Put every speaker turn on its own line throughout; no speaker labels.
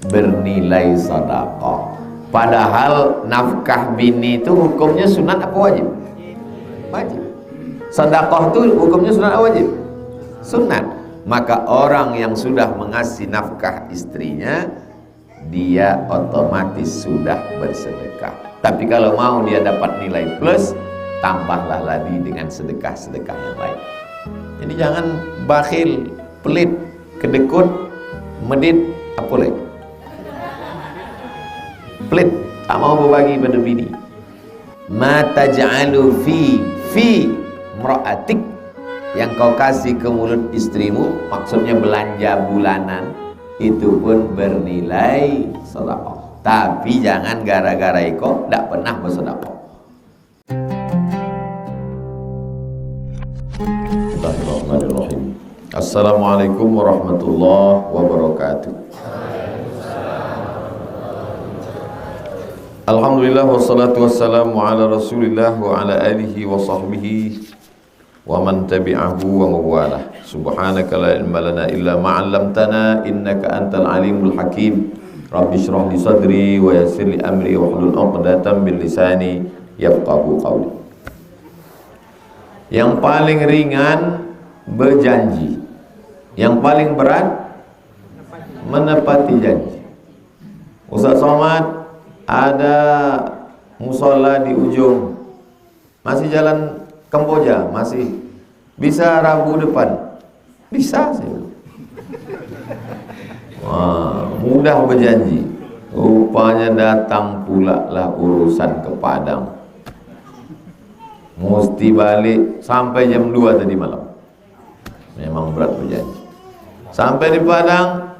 bernilai sedekah. Padahal nafkah bini itu hukumnya sunat apa wajib? Wajib. Sedekah itu hukumnya sunat apa wajib? Sunat. Maka orang yang sudah mengasih nafkah istrinya, dia otomatis sudah bersedekah. Tapi kalau mau dia dapat nilai plus, tambahlah lagi dengan sedekah-sedekah yang lain. Jadi jangan bakhil, pelit, kedekut, medit, apa lagi? Pelit, tak mau berbagi pada bini. Ma taj'alu fi mra'atik, yang kau kasih ke mulut istrimu, maksudnya belanja bulanan, itu pun bernilai sedekah. Tapi jangan gara-gara iko tidak pernah bersedekah. Bismillahirrahmanirrahim. Assalamualaikum warahmatullahi wabarakatuh. Alhamdulillah wassalatu wassalamu ala Rasulillah wa ala alihi wa sahbihi wa man tabi'ahu wa mawalah. Subhanaka la ilma lana illa ma 'allamtana innaka antal alimul hakim. Rabbi shrah li sadri wa yassir li amri wa hlul 'uqdatam min lisani yafqahu qawli. Yang paling ringan berjanji, yang paling berat menepati janji. Ustaz Somad ada musola di ujung, masih jalan Kamboja, masih bisa Rabu depan, bisa sih. Wah, mudah berjanji, rupanya datang pula lah urusan ke Padang, mesti balik sampai jam 2 tadi malam. Memang berat berjanji. Sampai di Padang,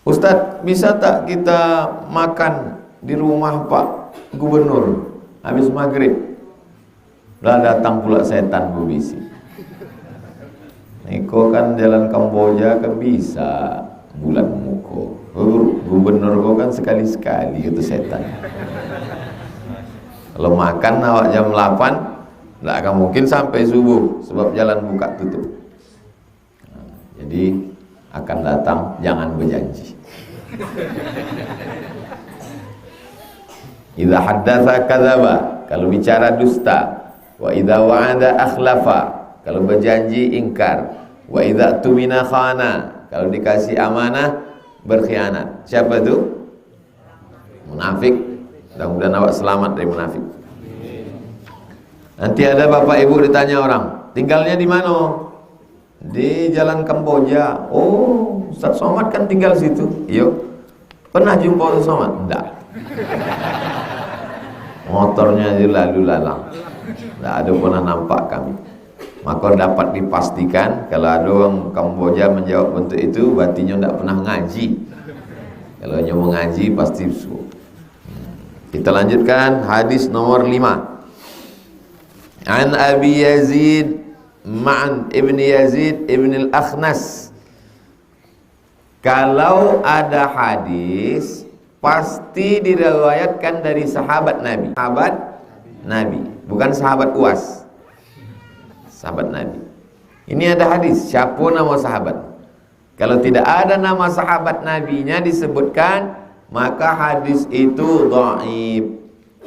Ustadz, bisa tak kita makan di rumah Pak Gubernur habis maghrib? Lah datang pula setan berbisik. Niko kan jalan Kamboja kan bisa bulan muko. Gubernur kau kan sekali-sekali itu setan. Kalau makan awak jam 8, tidak akan mungkin sampai subuh sebab jalan buka tutup. Nah, jadi akan datang, jangan berjanji. Idza haddatsa kadzaba, kalau bicara dusta. Wa idza wa'ada akhlafa, kalau berjanji ingkar. Wa idza tumina khana, kalau dikasih amanah berkhianat. Siapa itu? Munafik. Mudah-mudahan awak selamat dari munafik. Nanti ada bapak ibu ditanya orang, tinggalnya di mana? Di jalan Kamboja. Oh, Ustaz Somad kan tinggal situ. Iya. Pernah jumpa Ustaz Somad? Enggak. Motornya aja lalu lalang. Enggak ada pernah nampak kami. Maka dapat dipastikan kalau ada orang Kamboja menjawab bentuk itu, berarti enggak pernah ngaji. Kalau hanya mengaji pasti suruh. Kita lanjutkan hadis nomor 5. An Abi Yazid Ma'an ibn Yazid ibn al-Akhnas. Kalau ada hadis pasti diriwayatkan dari sahabat Nabi. Sahabat Nabi, bukan sahabat UAS. Sahabat Nabi. Ini ada hadis, siapa nama sahabat? Kalau tidak ada nama sahabat Nabinya disebutkan, maka hadis itu dhaif.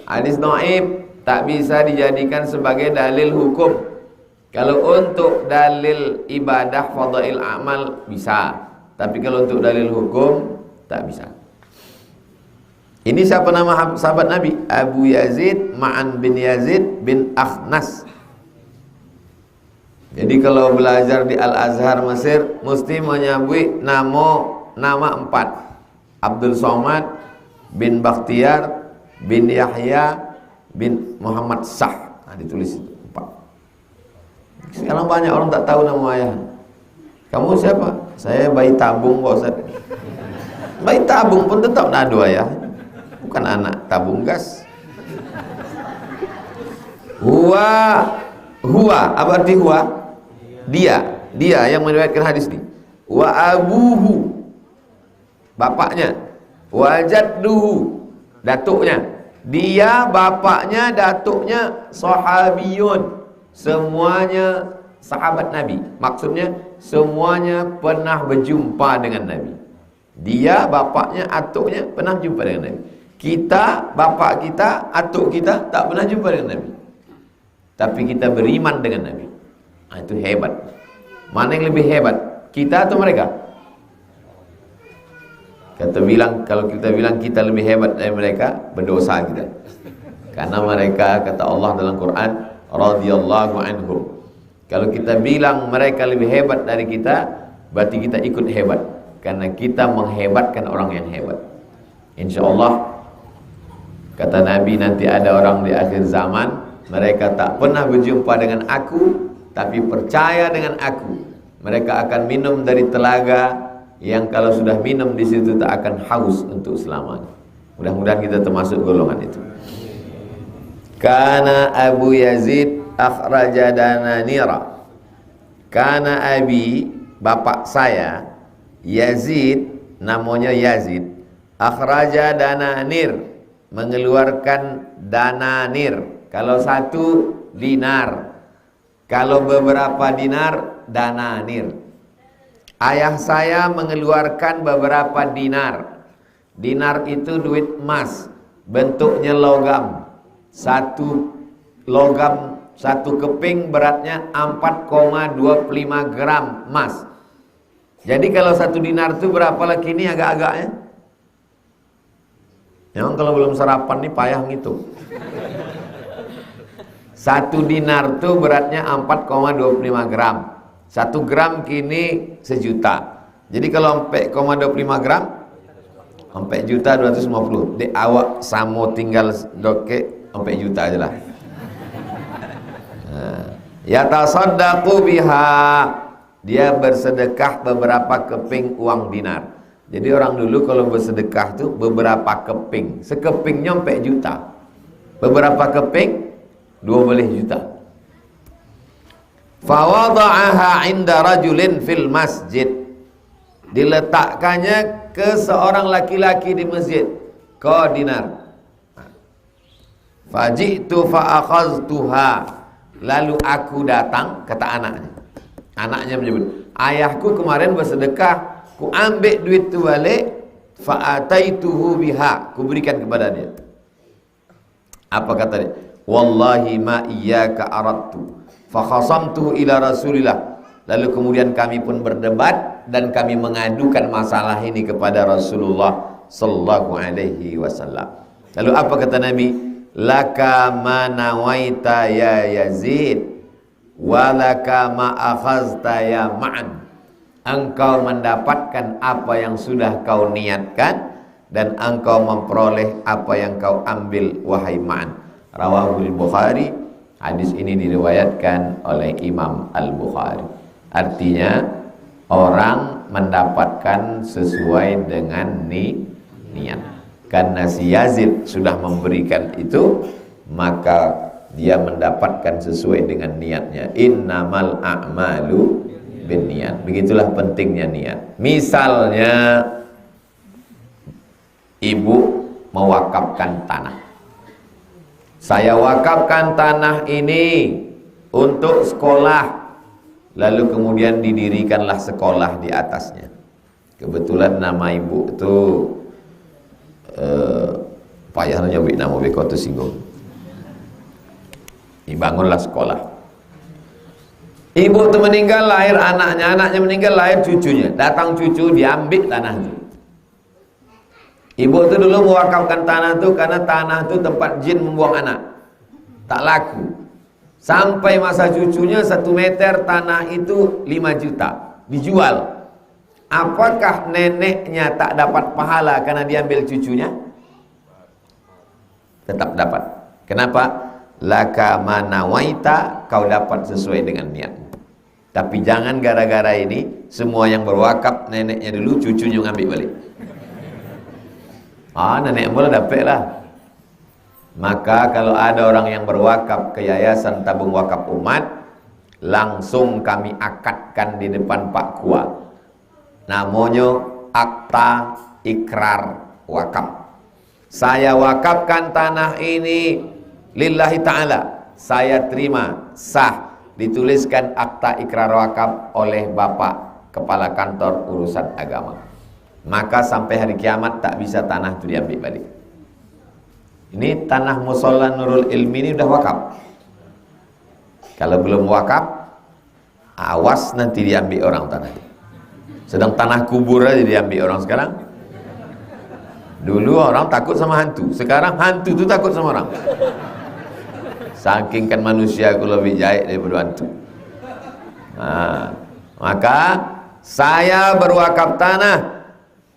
Hadis dhaif tak bisa dijadikan sebagai dalil hukum. Kalau untuk dalil ibadah fadail amal bisa, tapi kalau untuk dalil hukum tak bisa. Ini siapa nama sahabat Nabi? Abu Yazid Ma'an bin Yazid bin Akhnas. Jadi kalau belajar di Al-Azhar Mesir mesti menyebut nama 4. Abdul Somad bin Bakhtiar bin Yahya bin Muhammad Sah. Nah, ditulis itu 4. Sekarang banyak orang tak tahu nama ayah. Kamu siapa? Saya bayi tabung Pak Ustaz. Bayi tabung pun tetap nak ada ayah. Bukan anak tabung gas. Huwa, apa arti huwa? Dia yang meriwayatkan hadis ini. Wa abuhu, bapaknya. Wa jadduhu, datuknya. Dia, bapaknya, datuknya sahabiyun. Semuanya sahabat Nabi. Maksudnya semuanya pernah berjumpa dengan Nabi. Dia, bapaknya, atuknya pernah jumpa dengan Nabi. Kita, bapak kita, atuk kita tak pernah jumpa dengan Nabi. Tapi kita beriman dengan Nabi. Itu hebat. Mana yang lebih hebat? Kita atau mereka? Kalau kita bilang kita lebih hebat dari mereka, berdosa kita. Karena mereka, kata Allah dalam Quran, radhiyallahu anhum. Kalau kita bilang mereka lebih hebat dari kita, berarti kita ikut hebat. Karena kita menghebatkan orang yang hebat. Insya Allah, kata Nabi, nanti ada orang di akhir zaman, mereka tak pernah berjumpa dengan aku, tapi percaya dengan aku. Mereka akan minum dari telaga yang kalau sudah minum di situ tak akan haus untuk selamanya. Mudah-mudahan kita termasuk golongan itu. Kana Abu Yazid akhraja dananira. Kana abi, bapak saya, Yazid, namanya Yazid, akhraja dananir, mengeluarkan dananir. Kalau satu dinar, kalau beberapa dinar, dananir. Ayah saya mengeluarkan beberapa dinar. Dinar itu duit emas, bentuknya logam. Satu logam, satu keping beratnya 4,25 gram emas. Jadi kalau satu dinar itu berapa lah kini agak-agaknya? Memang kalau belum sarapan nih payah ngitung. Satu dinar itu beratnya 4,25 gram. 1 gram kini 1 juta. Jadi kalau 4,25 gram 4 juta 250. Dek awak samo tinggal doke 4 juta aja lah. Ya tasaddaqu biha. Dia bersedekah beberapa keping uang dinar. Jadi orang dulu kalau bersedekah tuh beberapa keping. Sekepingnya 4 juta. Beberapa keping 12 juta. Fawada'aha 'inda rajulin fil masjid. Diletakkannya ke seorang laki-laki di masjid. Ko dinar. Faji'tu fa'akhaztuha. Lalu aku datang, kata anaknya. Anaknya menyebut, ayahku kemarin bersedekah, ku ambil duit tu balik, fa'ataituhu biha, ku berikan kepada dia. Apa kata dia? Wallahi ma iyyaka aradtu fa khasamtuhu ila Rasulillah. Lalu kemudian kami pun berdebat dan kami mengadukan masalah ini kepada Rasulullah sallallahu alaihi wasallam. Lalu apa kata Nabi? Laka ma nawaita ya Yazid wa laka ma akhazta ya Ma'an. Engkau mendapatkan apa yang sudah kau niatkan dan engkau memperoleh apa yang kau ambil wahai Ma'an. Rawahul Bukhari. Hadis ini diriwayatkan oleh Imam Al-Bukhari. Artinya orang mendapatkan sesuai dengan niat. Karena si Yazid sudah memberikan itu, maka dia mendapatkan sesuai dengan niatnya. Innamal a'malu binniyat. Begitulah pentingnya niat. Misalnya ibu mewakafkan tanah. Saya wakafkan tanah ini untuk sekolah. Lalu kemudian didirikanlah sekolah di atasnya. Kebetulan nama ibu itu payah nyebut nama beko tu singgung. Dibangunlah sekolah. Ibu tu meninggal, lahir anaknya, anaknya meninggal, lahir cucunya. Datang cucu, diambil tanah itu. Ibu tu dulu mewakafkan tanah tu karena tanah tu tempat jin membuang anak. Tak laku. Sampai masa cucunya 1 meter tanah itu 5 juta. Dijual. Apakah neneknya tak dapat pahala karena diambil cucunya? Tetap dapat. Kenapa? Laka manawaita, kau dapat sesuai dengan niatmu. Tapi jangan gara-gara ini semua yang berwakaf neneknya dulu, cucunya ngambil balik. Nenek mula dapat lah. Maka kalau ada orang yang berwakaf ke Yayasan Tabung Wakaf Umat, langsung kami akadkan di depan Pak Kua. Namanya akta ikrar wakaf. Saya wakafkan tanah ini lillahi ta'ala. Saya terima, sah. Dituliskan akta ikrar wakaf oleh Bapak Kepala Kantor Urusan Agama. maka sampai hari kiamat tak bisa tanah itu diambil balik. Ini tanah Musholla Nurul Ilmi ini udah wakaf. Kalau belum wakaf, awas nanti diambil orang tanah. Sedang tanah kubur aja diambil orang sekarang. Dulu orang takut sama hantu, sekarang hantu itu takut sama orang. Saking kan manusia aku lebih jahit daripada hantu. Nah, maka saya berwakaf tanah.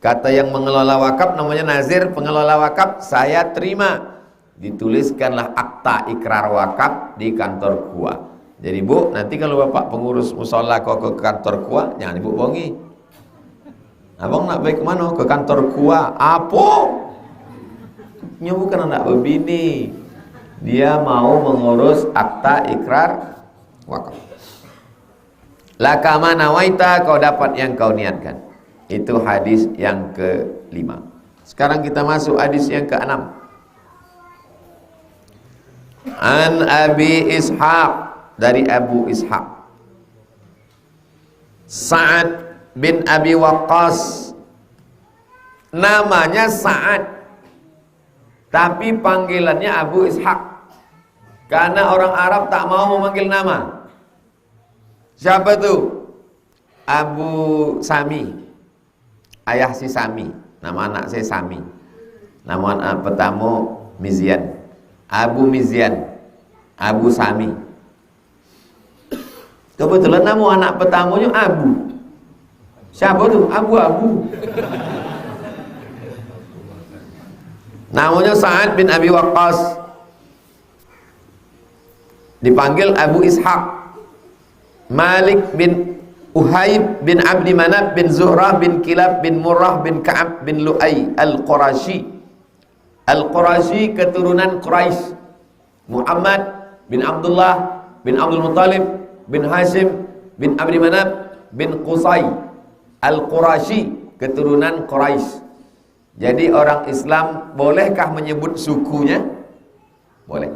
Kata yang mengelola wakaf, namanya nazir, pengelola wakaf, saya terima. Dituliskanlah akta ikrar wakaf di kantor KUA. Jadi Bu, nanti kalau Bapak pengurus musola kau ke kantor KUA, jangan Ibu bohongi. Abang nak baik ke mana? Ke kantor KUA. Apa? Nya bukan anak berbini. Dia mau mengurus akta ikrar wakaf. Laka ma nawaita, kau dapat yang kau niatkan. Itu hadis yang ke-5. Sekarang kita masuk hadis yang ke-6. An Abi Ishaq, dari Abu Ishaq, Sa'ad bin Abi Waqqas. Namanya Sa'ad, tapi panggilannya Abu Ishaq, karena orang Arab tak mau memanggil nama. Siapa tu? Abu Sami, ayah si Sami. Nama anak saya Sami. Nama anak pertama Mizyan, Abu Mizyan, Abu Sami. Kebetulan nama anak pertamanya Abu. Siapa tu? Abu. Namanya Sa'ad bin Abi Waqqas. Dipanggil Abu Ishaq. Malik bin Uhayb bin Abdi Manaf bin Zuhrah bin Kilab bin Murrah bin Ka'ab bin Lu'ay Al-Qurashi. Al-Qurashi keturunan Quraisy. Muhammad bin Abdullah bin Abdul Muttalib bin Hashim bin Abdi Manaf bin Qusay. Al-Qurashi keturunan Quraisy. Jadi orang Islam bolehkah menyebut sukunya? Boleh.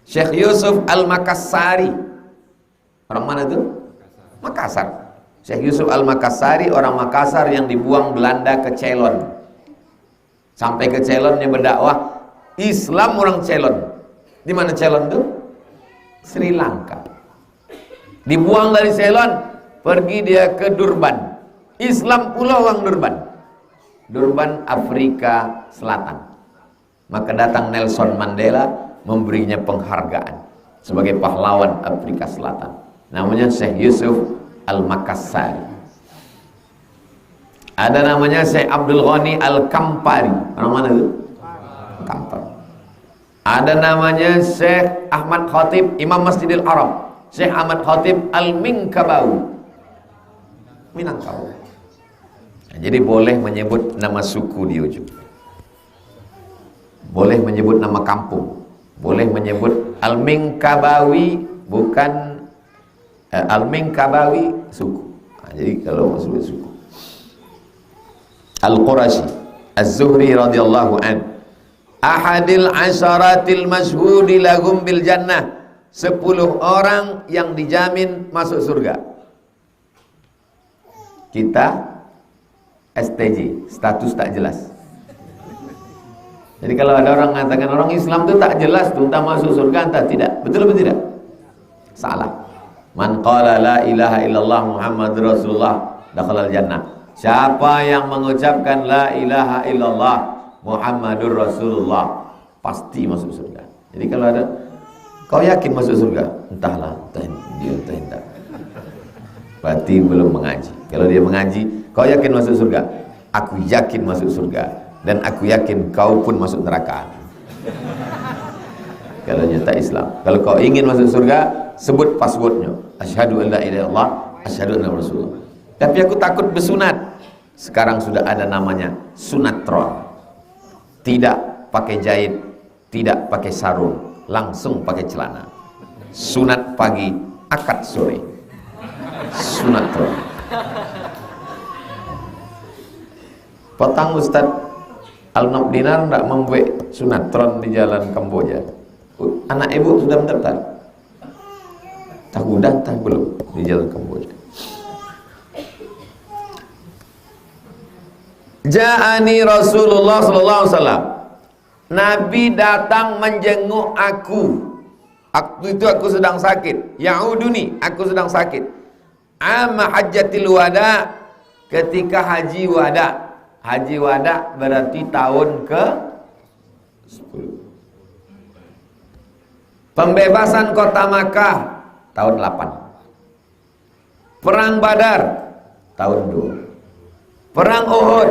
Syekh Yusuf Al-Makassari, orang mana itu? Makassar. Syekh Yusuf Al-Makassari orang Makassar yang dibuang Belanda ke Ceylon. Sampai ke Ceylonnya berdakwah Islam orang Ceylon. Di mana Ceylon itu? Sri Lanka. Dibuang dari Ceylon, pergi dia ke Durban. Islam pula orang Durban. Durban, Afrika Selatan. Maka datang Nelson Mandela memberinya penghargaan sebagai pahlawan Afrika Selatan. Namanya Syekh Yusuf Al-Makassari. Ada namanya Syekh Abdul Ghani Al-Kampari. Orang mana itu? Kampar. Ada namanya Syekh Ahmad Khatib, Imam Masjidil Haram. Syekh Ahmad Khatib Al-Minkabawi, Minangkabau. Nah, jadi boleh menyebut nama suku di ujung, boleh menyebut nama kampung, boleh menyebut Al-Minkabawi, bukan Al-Minkabawi suku. Nah, jadi kalau maksud suku Al-Qurashi Az-Zuhri radhiyallahu an, ahadil asyaratil masyhudi lahum bil jannah, 10 orang yang dijamin masuk surga. Kita STJ, status tak jelas. Jadi kalau ada orang mengatakan orang Islam itu tak jelas tuh, entah masuk surga entah tidak, betul atau tidak? Salah. Man qala la ilaha illallah Muhammadur Rasulullah dakhalal jannah. Siapa yang mengucapkan la ilaha illallah Muhammadur Rasulullah pasti masuk surga. Jadi kalau ada, kau yakin masuk surga? Entahlah, entah dia entah tidak. Berarti belum mengaji. Kalau dia mengaji, kau yakin masuk surga? Aku yakin masuk surga, dan aku yakin kau pun masuk neraka. Kalau nyata Islam. Kalau kau ingin masuk surga, sebut passwordnya. Asyhadu an la ilaha illallah, asyhadu anna Rasulullah. Tapi aku takut bersunat. Sekarang sudah ada namanya sunatron. Tidak pakai jahit, tidak pakai sarung, langsung pakai celana. Sunat pagi, akad sore. Sunatron. Petang Ustaz Al-Nabdinar tidak membuat sunatron di jalan Kamboja. Anak ibu sudah mendaftar? Tahu datang belum di jalan Kamboja? Ja'ani Rasulullah sallallahu alaihi wasallam. Nabi datang menjenguk aku. Waktu itu aku sedang sakit. Ya'uduni, aku sedang sakit. Amma hajjatil wada, ketika haji wada. Haji wada berarti tahun ke 10. Pembebasan kota Makkah tahun 8. Perang Badar tahun 2. Perang Uhud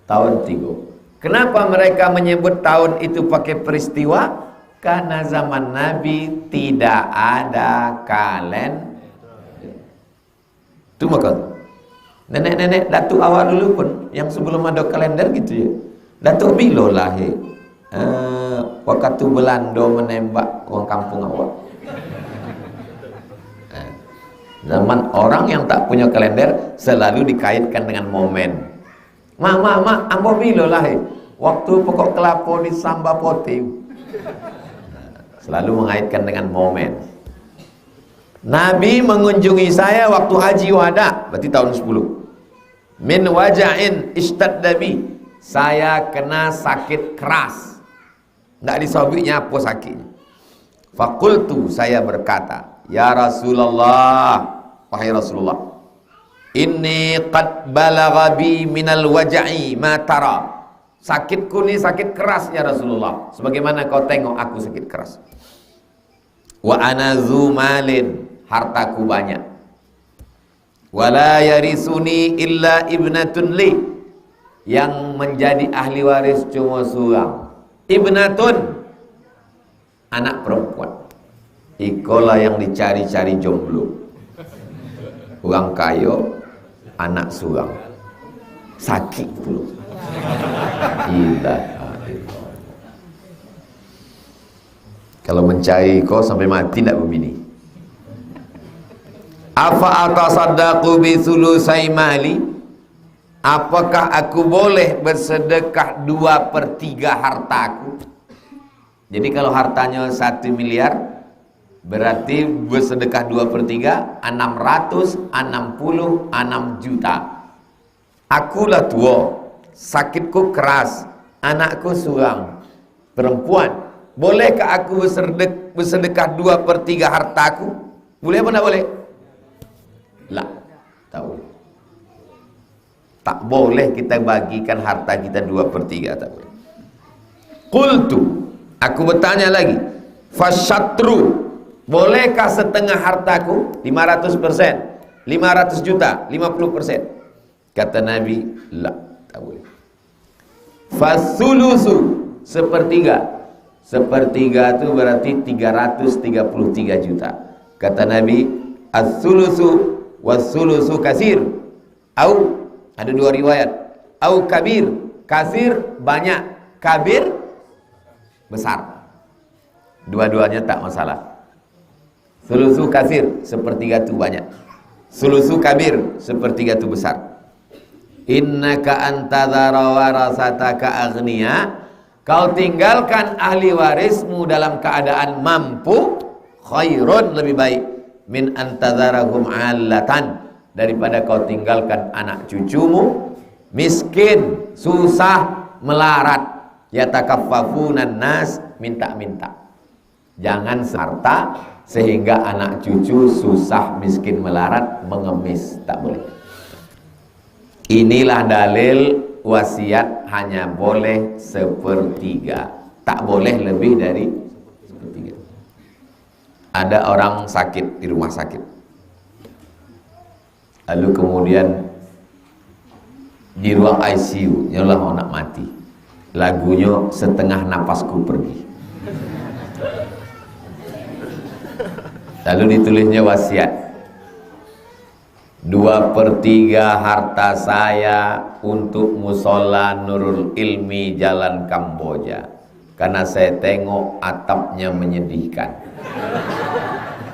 tahun 3. Kenapa mereka menyebut tahun itu pakai peristiwa? Karena zaman Nabi tidak ada kalender. Itu maka nenek-nenek datuk awal dulu pun yang sebelum ada kalender gitu ya. Datuk Bilo lahir. Waktu Belanda menembak orang kampung awak. Zaman orang yang tak punya kalender selalu dikaitkan dengan momen. Mak, ambo Bilo lahir. Waktu pokok kelapa di Samba Pote. Selalu mengaitkan dengan momen. Nabi mengunjungi saya waktu haji wada, berarti tahun 10. Min waja'in ishtaddabi, saya kena sakit keras. Enggak disobiknya apa sakitnya. Fakultu, saya berkata, ya Rasulullah, wahai Rasulullah, inni qad balagha bi minal waja'i ma tara. Sakitku ni sakit keras ya Rasulullah, sebagaimana kau tengok aku sakit keras. Wa ana zumalin, hartaku banyak. Wala yarisuni illa ibnatun li, yang menjadi ahli waris cuma seorang. Ibnatun, anak perempuan. Ikolah yang dicari-cari jomblo. Orang kaya, anak seorang. Sakit pula. Kalau mencari kau sampai mati tidak berbini. Afa atasaddaqu bi sulusai mali, apakah aku boleh bersedekah 2/3 hartaku? Jadi kalau hartanya 1 miliar, berarti bersedekah 2/3, 666 juta. Akulah tua, sakitku keras, anakku seorang perempuan. Bolehkah aku bersedekah 2/3 hartaku? Boleh apa tidak boleh? Lah, tak boleh. Tak boleh kita bagikan harta kita 2/3, tak boleh. Qultu, aku bertanya lagi, fasyatru, bolehkah setengah hartaku? 500%, 500 juta, 50%. Kata Nabi, la, tak boleh. Fasulusu, 1/3. 1/3 itu berarti 333 juta. Kata Nabi, as-sulusu was-sulusu kasir. Au, ada 2 riwayat. Au kabir, kasir banyak, kabir besar. Dua-duanya tak masalah. Sulusu kasir, 1/3 itu banyak. Sulusu kabir, 1/3 itu besar. Innaka antadhara warasataka aghniya, kau tinggalkan ahli warismu dalam keadaan mampu, khairun, lebih baik, min antadharahum allatan, daripada kau tinggalkan anak cucumu miskin, susah, melarat, yatakaffafunan nas, minta-minta. Jangan harta sehingga anak cucu susah, miskin, melarat, mengemis, tak boleh. Inilah dalil wasiat hanya boleh 1/3, tak boleh lebih dari 1/3. Ada orang sakit di rumah sakit, lalu kemudian di ruang ICU, nyolah mau nak mati, lagunya setengah napasku pergi. Lalu ditulisnya wasiat, 2/3 harta saya untuk musola Nurul Ilmi Jalan Kamboja, karena saya tengok atapnya menyedihkan.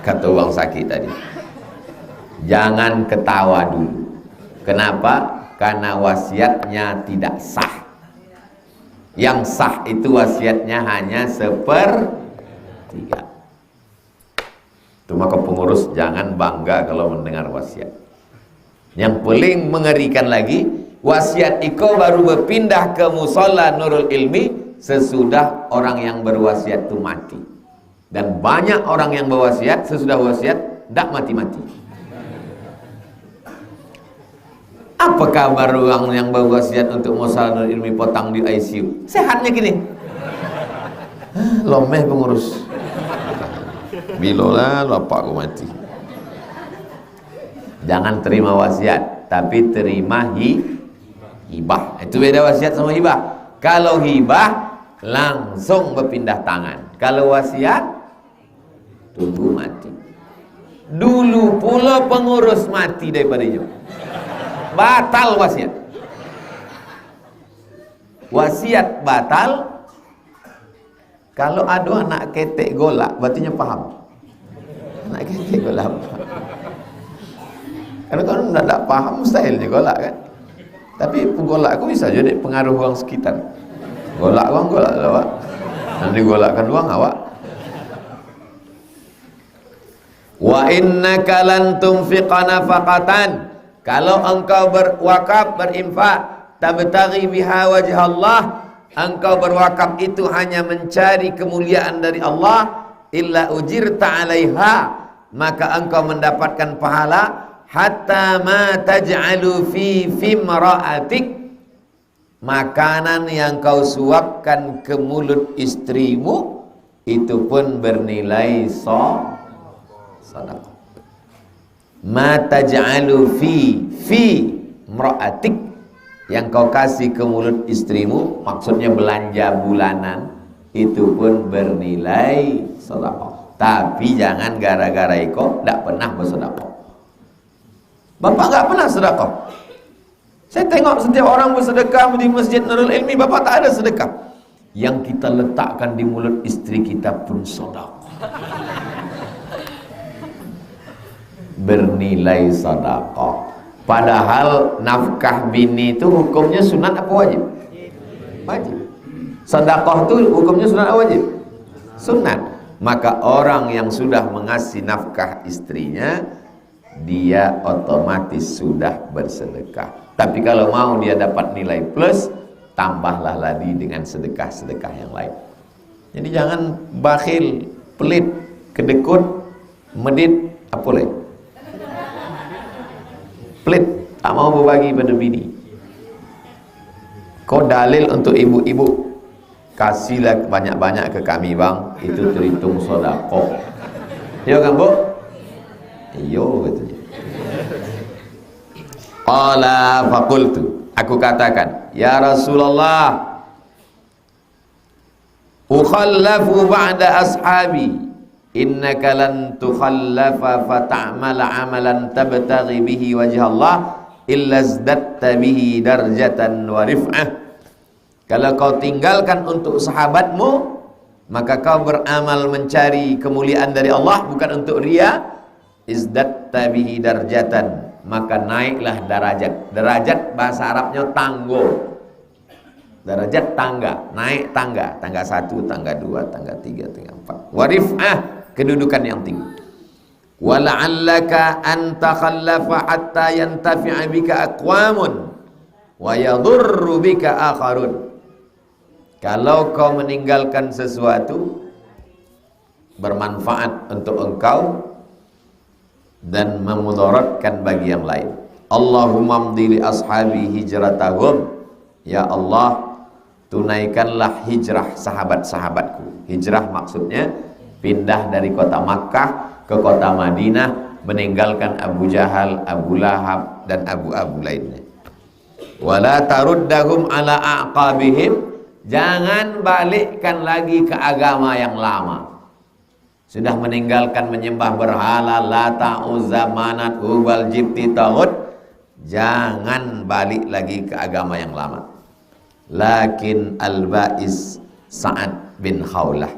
Kata orang sakit tadi, jangan ketawa dulu. Kenapa? Karena wasiatnya tidak sah. Yang sah itu wasiatnya hanya 1/3. Itu maka pengurus jangan bangga kalau mendengar wasiat. Yang paling mengerikan lagi, Wasiat iko baru berpindah ke musola Nurul Ilmi sesudah orang yang berwasiat itu mati. Dan banyak orang yang berwasiat sesudah wasiat tidak mati-mati. Apa kabar orang yang berwasiat untuk musola Nurul Ilmi potong di ICU? Sehatnya gini. Lomeh pengurus. Bilolah bapak aku mati. Jangan terima wasiat, tapi terima hibah. Itu beda wasiat sama hibah. Kalau hibah langsung berpindah tangan. Kalau wasiat tunggu mati. Dulu pula pengurus mati daripada itu. Batal wasiat. Wasiat batal kalau ada anak ketek golak, berarti paham. Anak ketek golak. Karena kalau tidak paham mustahil dia golak kan. Tapi penggolak aku bisa jadi pengaruh orang sekitar. Golak orang golak awak. Nanti golakkan uang awak. Wa innaka lan tunfiqa nafaqatan. Kalau engkau berwakaf, berinfak, tabtaghi biha wajh Allah, engkau berwakaf itu hanya mencari kemuliaan dari Allah, illa ujirta 'alaiha, maka engkau mendapatkan pahala. Hatta ma taj'alu fi fimra'atik, makanan yang kau suapkan ke mulut istrimu itu pun bernilai sedekah. Ma taj'alu fi imra'atik, yang kau kasih ke mulut istrimu, maksudnya belanja bulanan, itu pun bernilai sedekah. Tapi jangan gara-gara itu tidak pernah bersedekah. Bapak enggak pernah sedekah. Saya tengok setiap orang bersedekah di Masjid Nurul Ilmi, bapak tak ada sedekah. Yang kita letakkan di mulut istri kita pun sedekah. Bernilai sedekah. Padahal nafkah bini itu hukumnya sunat apa wajib? Wajib. Sedekah itu hukumnya sunat apa wajib? Sunat. Maka orang yang sudah mengasih nafkah istrinya, dia otomatis sudah bersedekah. Tapi kalau mau dia dapat nilai plus, tambahlah lagi dengan sedekah-sedekah yang lain. Jadi jangan bakhil, pelit, kedekut, medit, apa lagi? Pelit, tak mau berbagi pada bini. Kau dalil untuk ibu-ibu, kasihlah banyak-banyak ke kami bang, itu terhitung sedekah. Ya kan bu? Iyo katanya. Qala faqultu, aku katakan, ya Rasulullah, ukhallafu ba'da ashabi, innaka lan tukhallafa fata'mala amalan tabtaghi bihi wajh Allah illa zdatta bihi darjatan wa rif'ah. Kalau kau tinggalkan untuk sahabatmu, maka kau beramal mencari kemuliaan dari Allah, bukan untuk riya. Izdatta bihi darjatan, maka naiklah derajat. Derajat bahasa Arabnya tanggo. Derajat tangga, naik tangga, tangga 1, tangga 2, tangga 3, tangga 4. Warif'ah, kedudukan yang tinggi. Wa la'allaka an takhallafa hatta yantafi'a bika aqwamun wa yadurru bika akharun. Kalau kau meninggalkan sesuatu bermanfaat untuk engkau dan memudaratkan bagi yang lain. Allahumma mdi li ashabi hijratahum, ya Allah, tunaikanlah hijrah sahabat-sahabatku. Hijrah maksudnya pindah dari kota Makkah ke kota Madinah, meninggalkan Abu Jahal, Abu Lahab dan abu-abu lainnya. Wala taruddahum ala aqabihim, jangan balikkan lagi ke agama yang lama. Sudah meninggalkan menyembah berhala, Lata, Uzza, Manat, Hubal, Jibti, Taghut, jangan balik lagi ke agama yang lama. Lakin al-ba'is Sa'ad bin Khawlah,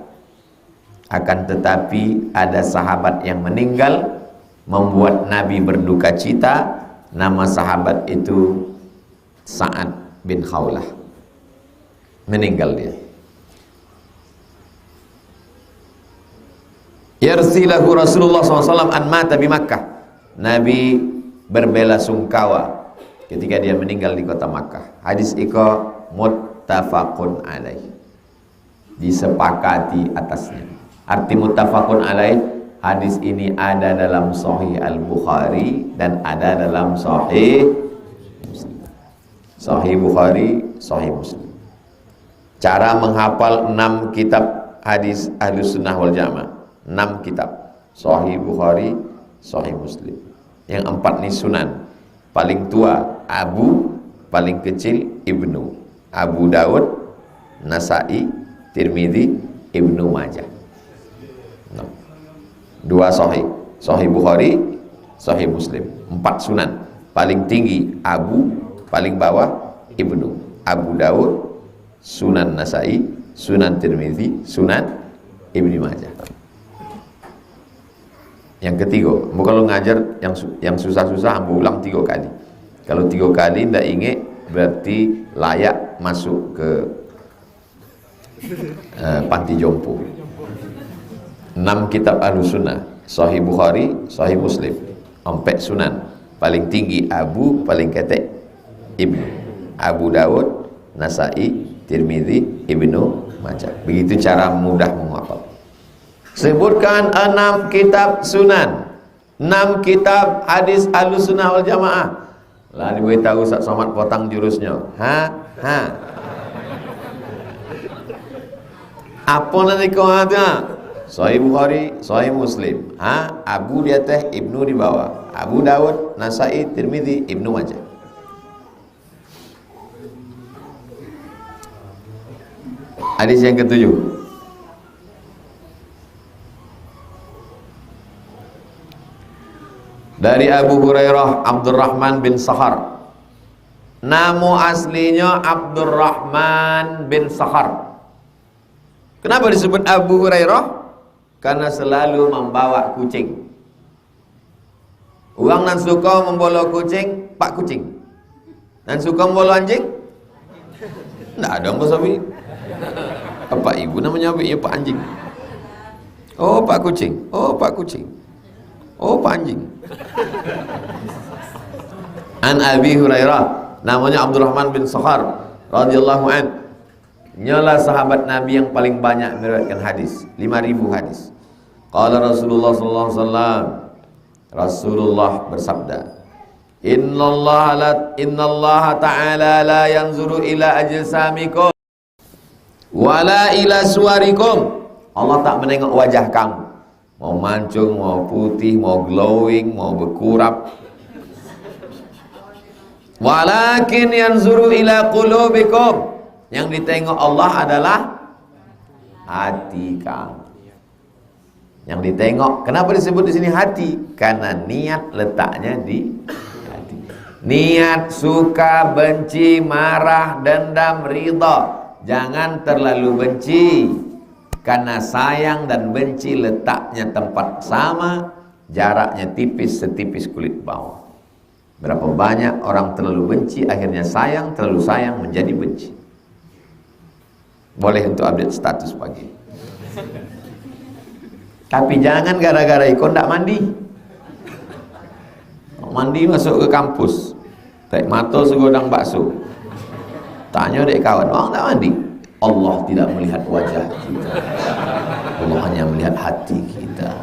akan tetapi ada sahabat yang meninggal membuat Nabi berduka cita. Nama sahabat itu Sa'ad bin Khawlah. Meninggal dia. Yarsilahu Rasulullah SAW an mata di Makkah. Nabi berbela sungkawa ketika dia meninggal di kota Makkah. Hadis iko muttafaqun alaih, disepakati atasnya. Arti muttafaqun alaih, hadis ini ada dalam Sahih Al-Bukhari dan ada dalam Sahih Muslim. Sahih Bukhari, Sahih Muslim. Cara menghafal 6 kitab hadis Ahlus Sunnah wal Jamaah, 6 kitab. Sahih Bukhari, Sahih Muslim. Yang 4 ini sunan. Paling tua Abu, paling kecil Ibnu. Abu Daud, Nasai, Tirmidzi, Ibnu Majah. 2 sahih, Sahih Bukhari, Sahih Muslim. 4 sunan. Paling tinggi Abu, paling bawah Ibnu. Abu Daud, Sunan Nasai, Sunan Tirmidzi, Sunan Ibnu Majah. Yang ketiga, kalau ngajar yang susah-susah ambil ulang 3 kali. Kalau 3 kali tidak ingat, berarti layak masuk ke panti jompo. 6 kitab Ahlus Sunnah, Sahih Bukhari, Sahih Muslim. 4 sunan, paling tinggi Abu, paling ketek Ibnu. Abu Daud, Nasai, Tirmidzi, Ibnu Majah. Begitu cara mudah menghafal. Sebutkan 6 kitab sunan, 6 kitab hadis Ahlus Sunnah wal Jamaah. Lah diberitahu Ustaz Somad potang jurusnya. Apa nanti kau ada? Sahih Bukhari, Sahih Muslim. Abu di atas, Ibnu di bawah. Abu Daud, Nasai, Tirmidzi, Ibnu Majah. Hadis yang ke-7. Dari Abu Hurairah Abdurrahman bin Sakhar. Nama aslinya Abdurrahman bin Sakhar. Kenapa disebut Abu Hurairah? Karena selalu membawa kucing. Orang nan suka membawa kucing, pak kucing. Dan suka membawa anjing? Tidak ada yang sabi. Apa ibu namanya ya pak anjing. Oh pak kucing. Oh pak kucing. Oh pak anjing. An Abi Hurairah, namanya Abdurrahman bin Sakhar radhiyallahu an. Nyalah sahabat Nabi yang paling banyak meriwayatkan hadis, 5.000 hadis. Qala Rasulullah sallallahu alaihi wasallam, Rasulullah bersabda, Innallaha ta'ala la yanzuru ila ajsamikum wala ila suwarikum. Allah tak menengok wajah kamu, mau mancung, mau putih, mau glowing, mau berkurap. Walakin yanzuru ila qulubikum. Yang ditengok Allah adalah hati kamu. Yang ditengok, kenapa disebut di sini hati? Karena niat letaknya di hati. Niat suka, benci, marah, dendam, ridha. Jangan terlalu benci. Karena sayang dan benci letaknya tempat sama, jaraknya tipis setipis kulit bawah. Berapa banyak orang terlalu benci, akhirnya sayang, terlalu sayang menjadi benci. Boleh untuk update status pagi. Tapi jangan gara-gara ikut tidak mandi. Mandi masuk ke kampus, tak mata segodang bakso. Tanya dek kawan, orang tak mandi. Allah tidak melihat wajah kita. Allah hanya melihat hati kita.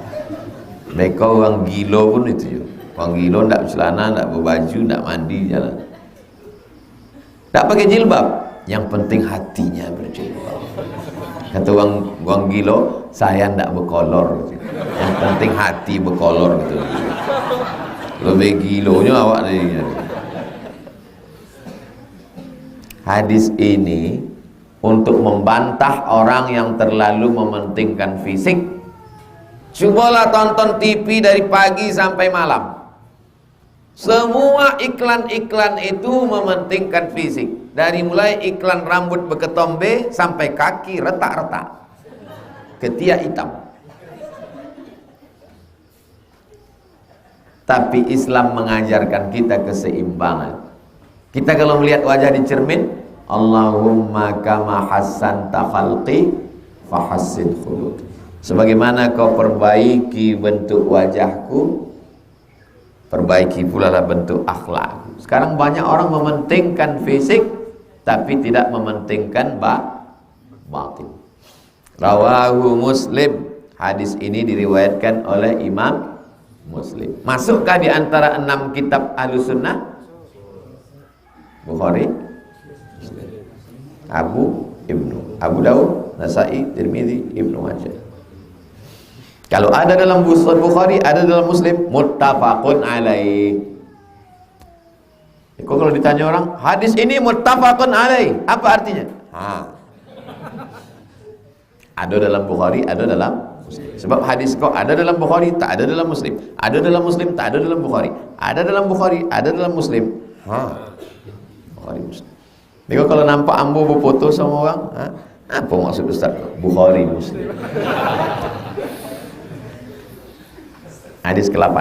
Mereka orang gila pun itu. Orang gila tidak bercelana, tidak berbaju, tidak mandi jalan. Tak pakai jilbab. Yang penting hatinya berjilbab. Kata orang gila, saya tidak berkolor. Yang penting hati berkolor gitu. Lebih gilonya awak ni. Hadis ini untuk membantah orang yang terlalu mementingkan fisik. Cobalah tonton TV dari pagi sampai malam. Semua iklan-iklan itu mementingkan fisik. Dari mulai iklan rambut berketombe sampai kaki retak-retak, ketiak hitam. Tapi Islam mengajarkan kita keseimbangan. Kita kalau melihat wajah di cermin, Allahumma kama hassanta khalqi fahassin khuluqi. Sebagaimana kau perbaiki bentuk wajahku, perbaiki pula lah bentuk akhlakku. Sekarang banyak orang mementingkan fisik tapi tidak mementingkan batin. Rawahu Muslim. Hadis ini diriwayatkan oleh Imam Muslim. Masukkah di antara 6 kitab Ahlussunnah? Bukhari, Abu Daud, Nasa'i, Tirmidzi, Ibnu Majah. Kalau ada dalam Bukhari, ada dalam Muslim, muttafaqun alaih. Kalau ditanya orang, hadis ini muttafaqun alaih, apa artinya? Ada dalam Bukhari, ada dalam Muslim. Sebab hadis kok ada dalam Bukhari, tak ada dalam Muslim. Ada dalam Muslim, tak ada dalam Bukhari. Ada dalam Bukhari, ada dalam Muslim. Bukhari Muslim. Jadi kalau nampak ambo berfoto sama orang, apa maksud Ustaz? Bukhari Muslim. Hadis ke-8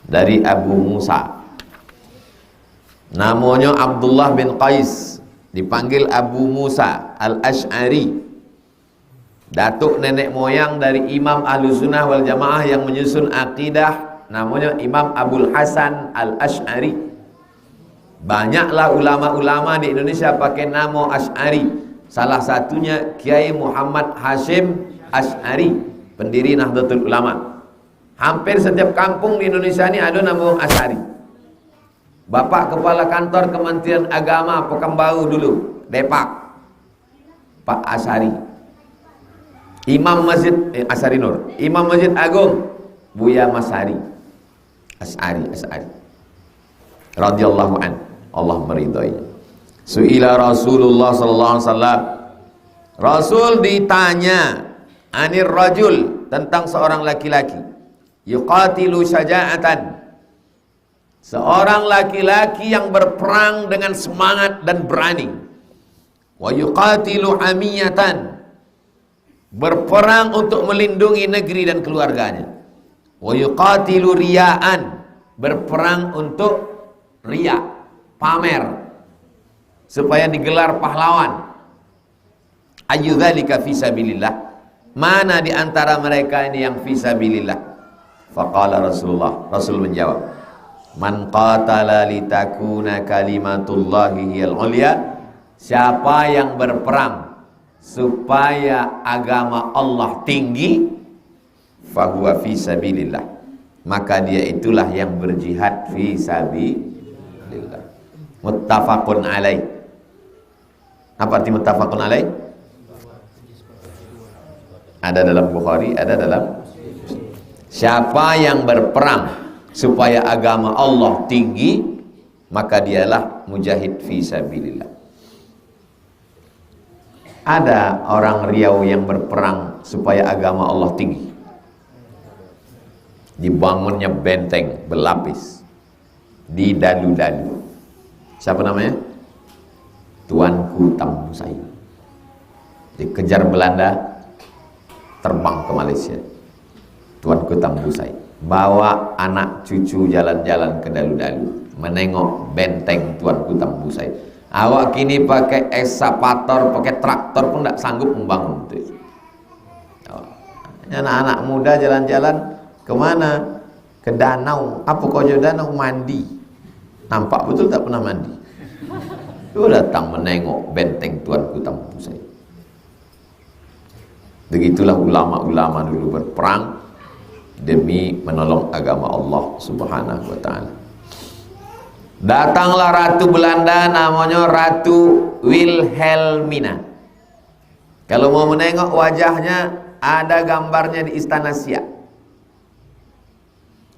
dari Abu Musa. Namanya Abdullah bin Qais, dipanggil Abu Musa Al-Asy'ari. Datuk nenek moyang dari Imam Ahlussunnah wal Jamaah yang menyusun akidah, namanya Imam Abul Hasan Al-Asy'ari. Banyaklah ulama-ulama di Indonesia pakai nama Asy'ari. Salah satunya Kiai Muhammad Hashim Asy'ari, pendiri Nahdlatul Ulama. Hampir setiap kampung di Indonesia ini ada nama Asy'ari. Bapak Kepala Kantor Kementerian Agama Pekanbaru dulu, Depak, Pak Asy'ari. Imam Masjid Asy'ari Nur, Imam Masjid Agung Buya Mas'ari Asy'ari radhiyallahu an, Allah meridainya. Su'ila Rasulullah sallallahu alaihi wasallam, Rasul ditanya anir rajul, tentang seorang laki-laki, yuqatilu syaja'atan, seorang laki-laki yang berperang dengan semangat dan berani, wa yuqatilu hamiyatan, berperang untuk melindungi negeri dan keluarganya, wa yuqatilu riya'an, berperang untuk riya, pamer, supaya digelar pahlawan. Ayyudzalika fi sabilillah, mana di antara mereka ini yang fi sabilillah? Faqala Rasulullah, Rasul menjawab, man qatala litakuna kalimatullahi hiyal ulya, siapa yang berperang supaya agama Allah tinggi, fahuwa fi sabilillah, maka dia itulah yang berjihad fi sabilillah. Muttafaqun alaih. Apa arti muttafaqun alaih? Ada dalam Bukhari, ada dalam. Siapa yang berperang supaya agama Allah tinggi, maka dialah mujahid fi sabilillah. Ada orang Riau yang berperang supaya agama Allah tinggi. Dibangunnya benteng berlapis di dalu-dalu. Siapa namanya? Tuanku Tambusai. Dikejar Belanda, terbang ke Malaysia. Tuanku Tambusai bawa anak cucu jalan-jalan ke dalu-dalu, menengok benteng Tuanku Tambusai. Awak kini pakai eskavator, pakai traktor pun tidak sanggup membangun itu. Anak-anak muda jalan-jalan kemana? Ke danau. Apa kau jadi danau? Mandi. Nampak betul tak pernah mandi. Itu datang menengok benteng Tuanku Tambusai. Begitulah ulama-ulama dulu berperang demi menolong agama Allah Subhanahu wa ta'ala. Datanglah Ratu Belanda, namanya Ratu Wilhelmina. Kalau mau menengok wajahnya, ada gambarnya di Istana Siak.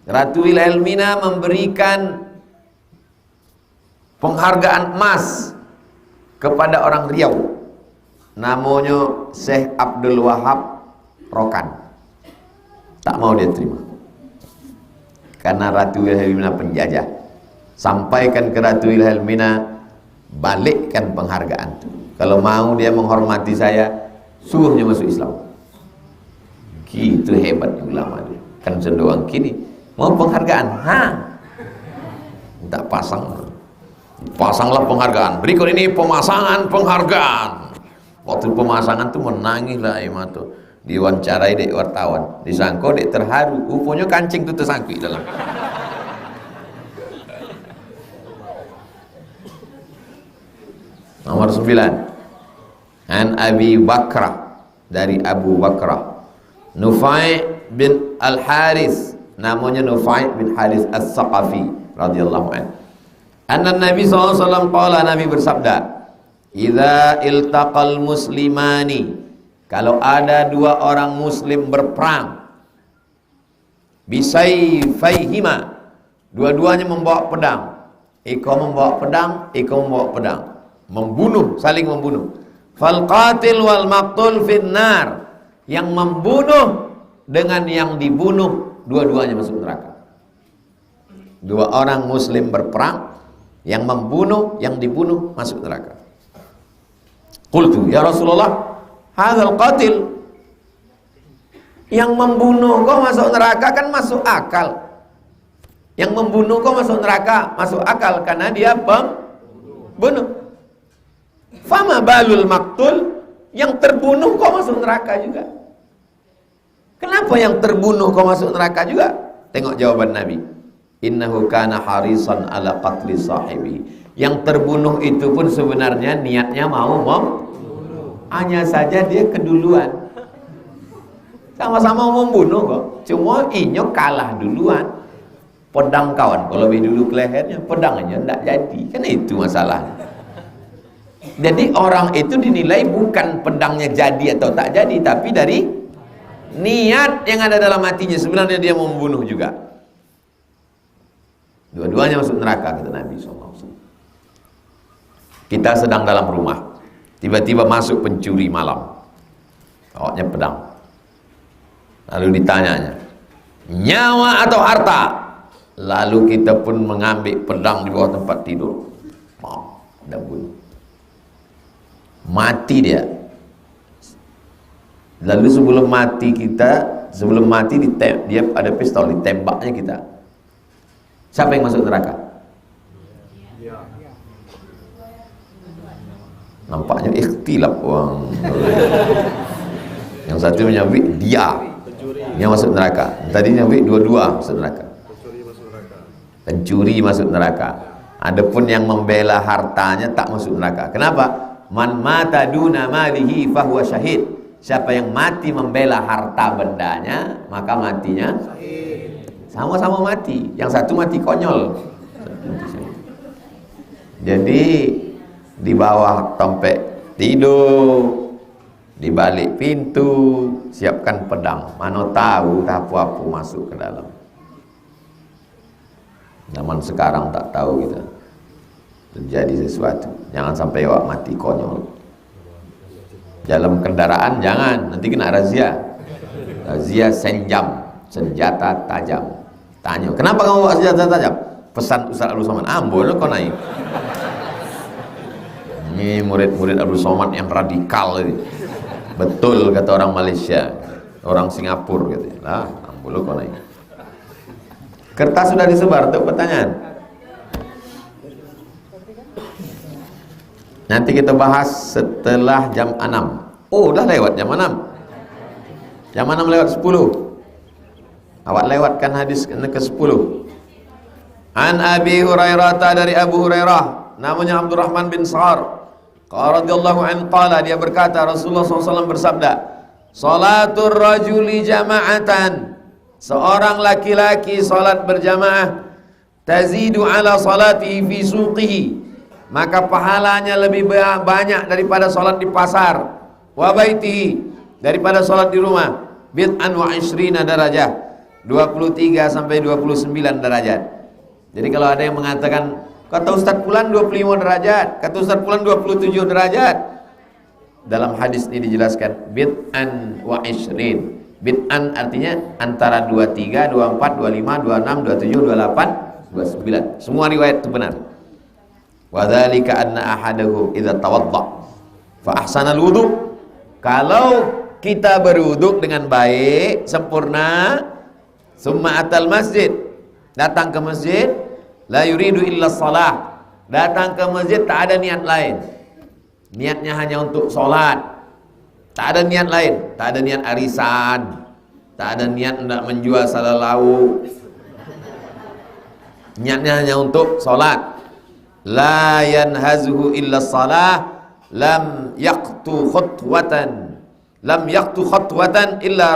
Ratu Wilhelmina memberikan penghargaan emas kepada orang Riau, namanya Syekh Abdul Wahab Rokan. Tak mau dia terima, karena Ratu Wilhelmina penjajah. Sampaikan ke Ratu Wilhelmina, balikkan penghargaan itu. Kalau mau dia menghormati saya, suruhnya masuk Islam. Gitu hebatnya ulama dia. Kan cenderung kini mau penghargaan, tak pasanglah penghargaan. Berikut ini pemasangan penghargaan. Waktu pemasangan tuh menangis lah Imam tuh. Diwawancarai dek wartawan, disangko dek terharu, rupanya kancing tuh tersangkut dalam. Nomor 9. An Abi Bakrah, dari Abu Bakrah, Nufai bin Al-Haris, namanya Nufai bin Haris As-Saqafi radhiyallahu anhu. Anna Nabi SAW qala, Nabi bersabda, idza iltaqal muslimani, kalau ada dua orang muslim berperang, bisayfaihima, dua-duanya membawa pedang, iko membawa pedang, iko membawa pedang, membunuh, saling membunuh. Fal qatil wal maqtul finnar, yang membunuh dengan yang dibunuh dua-duanya masuk neraka. Dua orang muslim berperang, yang membunuh, yang dibunuh masuk neraka. Qultu ya Rasulullah, hadzal qatil, yang membunuh kok masuk neraka, kan masuk akal. Yang membunuh kok masuk neraka, masuk akal karena dia pembunuh. Fama balul maktul, yang terbunuh kok masuk neraka juga. Kenapa yang terbunuh kok masuk neraka juga? Tengok jawaban Nabi. Innahu kana harisan ala qatli sahibi. Yang terbunuh itu pun sebenarnya niatnya mau membunuh. Hanya saja dia keduluan. Sama-sama membunuh kok. Cuma inyok kalah duluan. Pedang kawan, kalau lebih dulu ke lehernya, pedangnya tidak jadi. Kan itu masalahnya. Jadi orang itu dinilai bukan pedangnya jadi atau tak jadi, tapi dari niat yang ada dalam hatinya. Sebenarnya dia mau membunuh juga. Dua-duanya masuk neraka, kata Nabi SAW. Kita sedang dalam rumah, tiba-tiba masuk pencuri malam, bawanya pedang. Lalu ditanyanya, nyawa atau harta? Lalu kita pun mengambil pedang di bawah tempat tidur, dan bunuh. Mati dia. Lalu sebelum mati dia ada pistol, ditembaknya kita. Siapa yang masuk neraka? Nampaknya ikhtilaf orang. Yang satu menyabik dia yang masuk neraka, tadi nyabik dua-dua masuk neraka. Pencuri masuk neraka. Adapun yang membela hartanya tak masuk neraka. Kenapa? Man mata duna malihi fahuwa syahid. Siapa yang mati membela harta bendanya, maka matinya sama-sama mati. Yang satu mati konyol. Jadi di bawah tempat tidur, di balik pintu, siapkan pedang. Mana tahu apa-apa masuk ke dalam. Zaman sekarang tak tahu kita. Terjadi sesuatu, jangan sampai awak mati konyol. Dalam kendaraan jangan, nanti kena razia. Razia senjam, senjata tajam. Tanya, kenapa kamu bawa senjata tajam? Pesan Ustaz Abdul Somad. Boleh kau naik. Ini murid-murid Abdul Somad yang radikal ini. Betul kata orang Malaysia, orang Singapura gitu. Lah, boleh kau naik. Kertas sudah disebar untuk pertanyaan. Nanti kita bahas setelah jam 6. Oh, dah lewat jam 6. Jam 6 lewat 10. Awak lewatkan hadis ke-10. An Abi Hurairah, dari Abu Hurairah, namanya Abdurrahman bin Sa'ar, radhiyallahu anhu, qala, dia berkata, Rasulullah SAW bersabda, salatul rajuli jama'atan, seorang laki-laki salat berjamaah, tazidu ala salatihi fi suqihi, maka pahalanya lebih banyak daripada salat di pasar, wa baitihi, daripada salat di rumah, bid'an wa ishrina darajah, 23 sampai 29 derajat. Jadi kalau ada yang mengatakan, kata Ustaz Fulan 25 derajat, kata Ustaz Fulan 27 derajat, dalam hadis ini dijelaskan bid'an wa ishrin. Bid'an artinya antara 23, 24, 25, 26, 27, 28, 29. Semua riwayat itu benar. Wa dzalika anna ahadahum idza tawadda fa ahsana al-wudu. Kalau kita berwuduk dengan baik, sempurna, summa atal masjid, datang ke masjid, la yuridu illa shalah, datang ke masjid tak ada niat lain, niatnya hanya untuk sholat, tak ada niat lain, tak ada niat arisan, tak ada niat hendak menjual salah lauk, niatnya hanya untuk sholat. la yanhazuhu illa salah, lam yaqtu khutwatan illa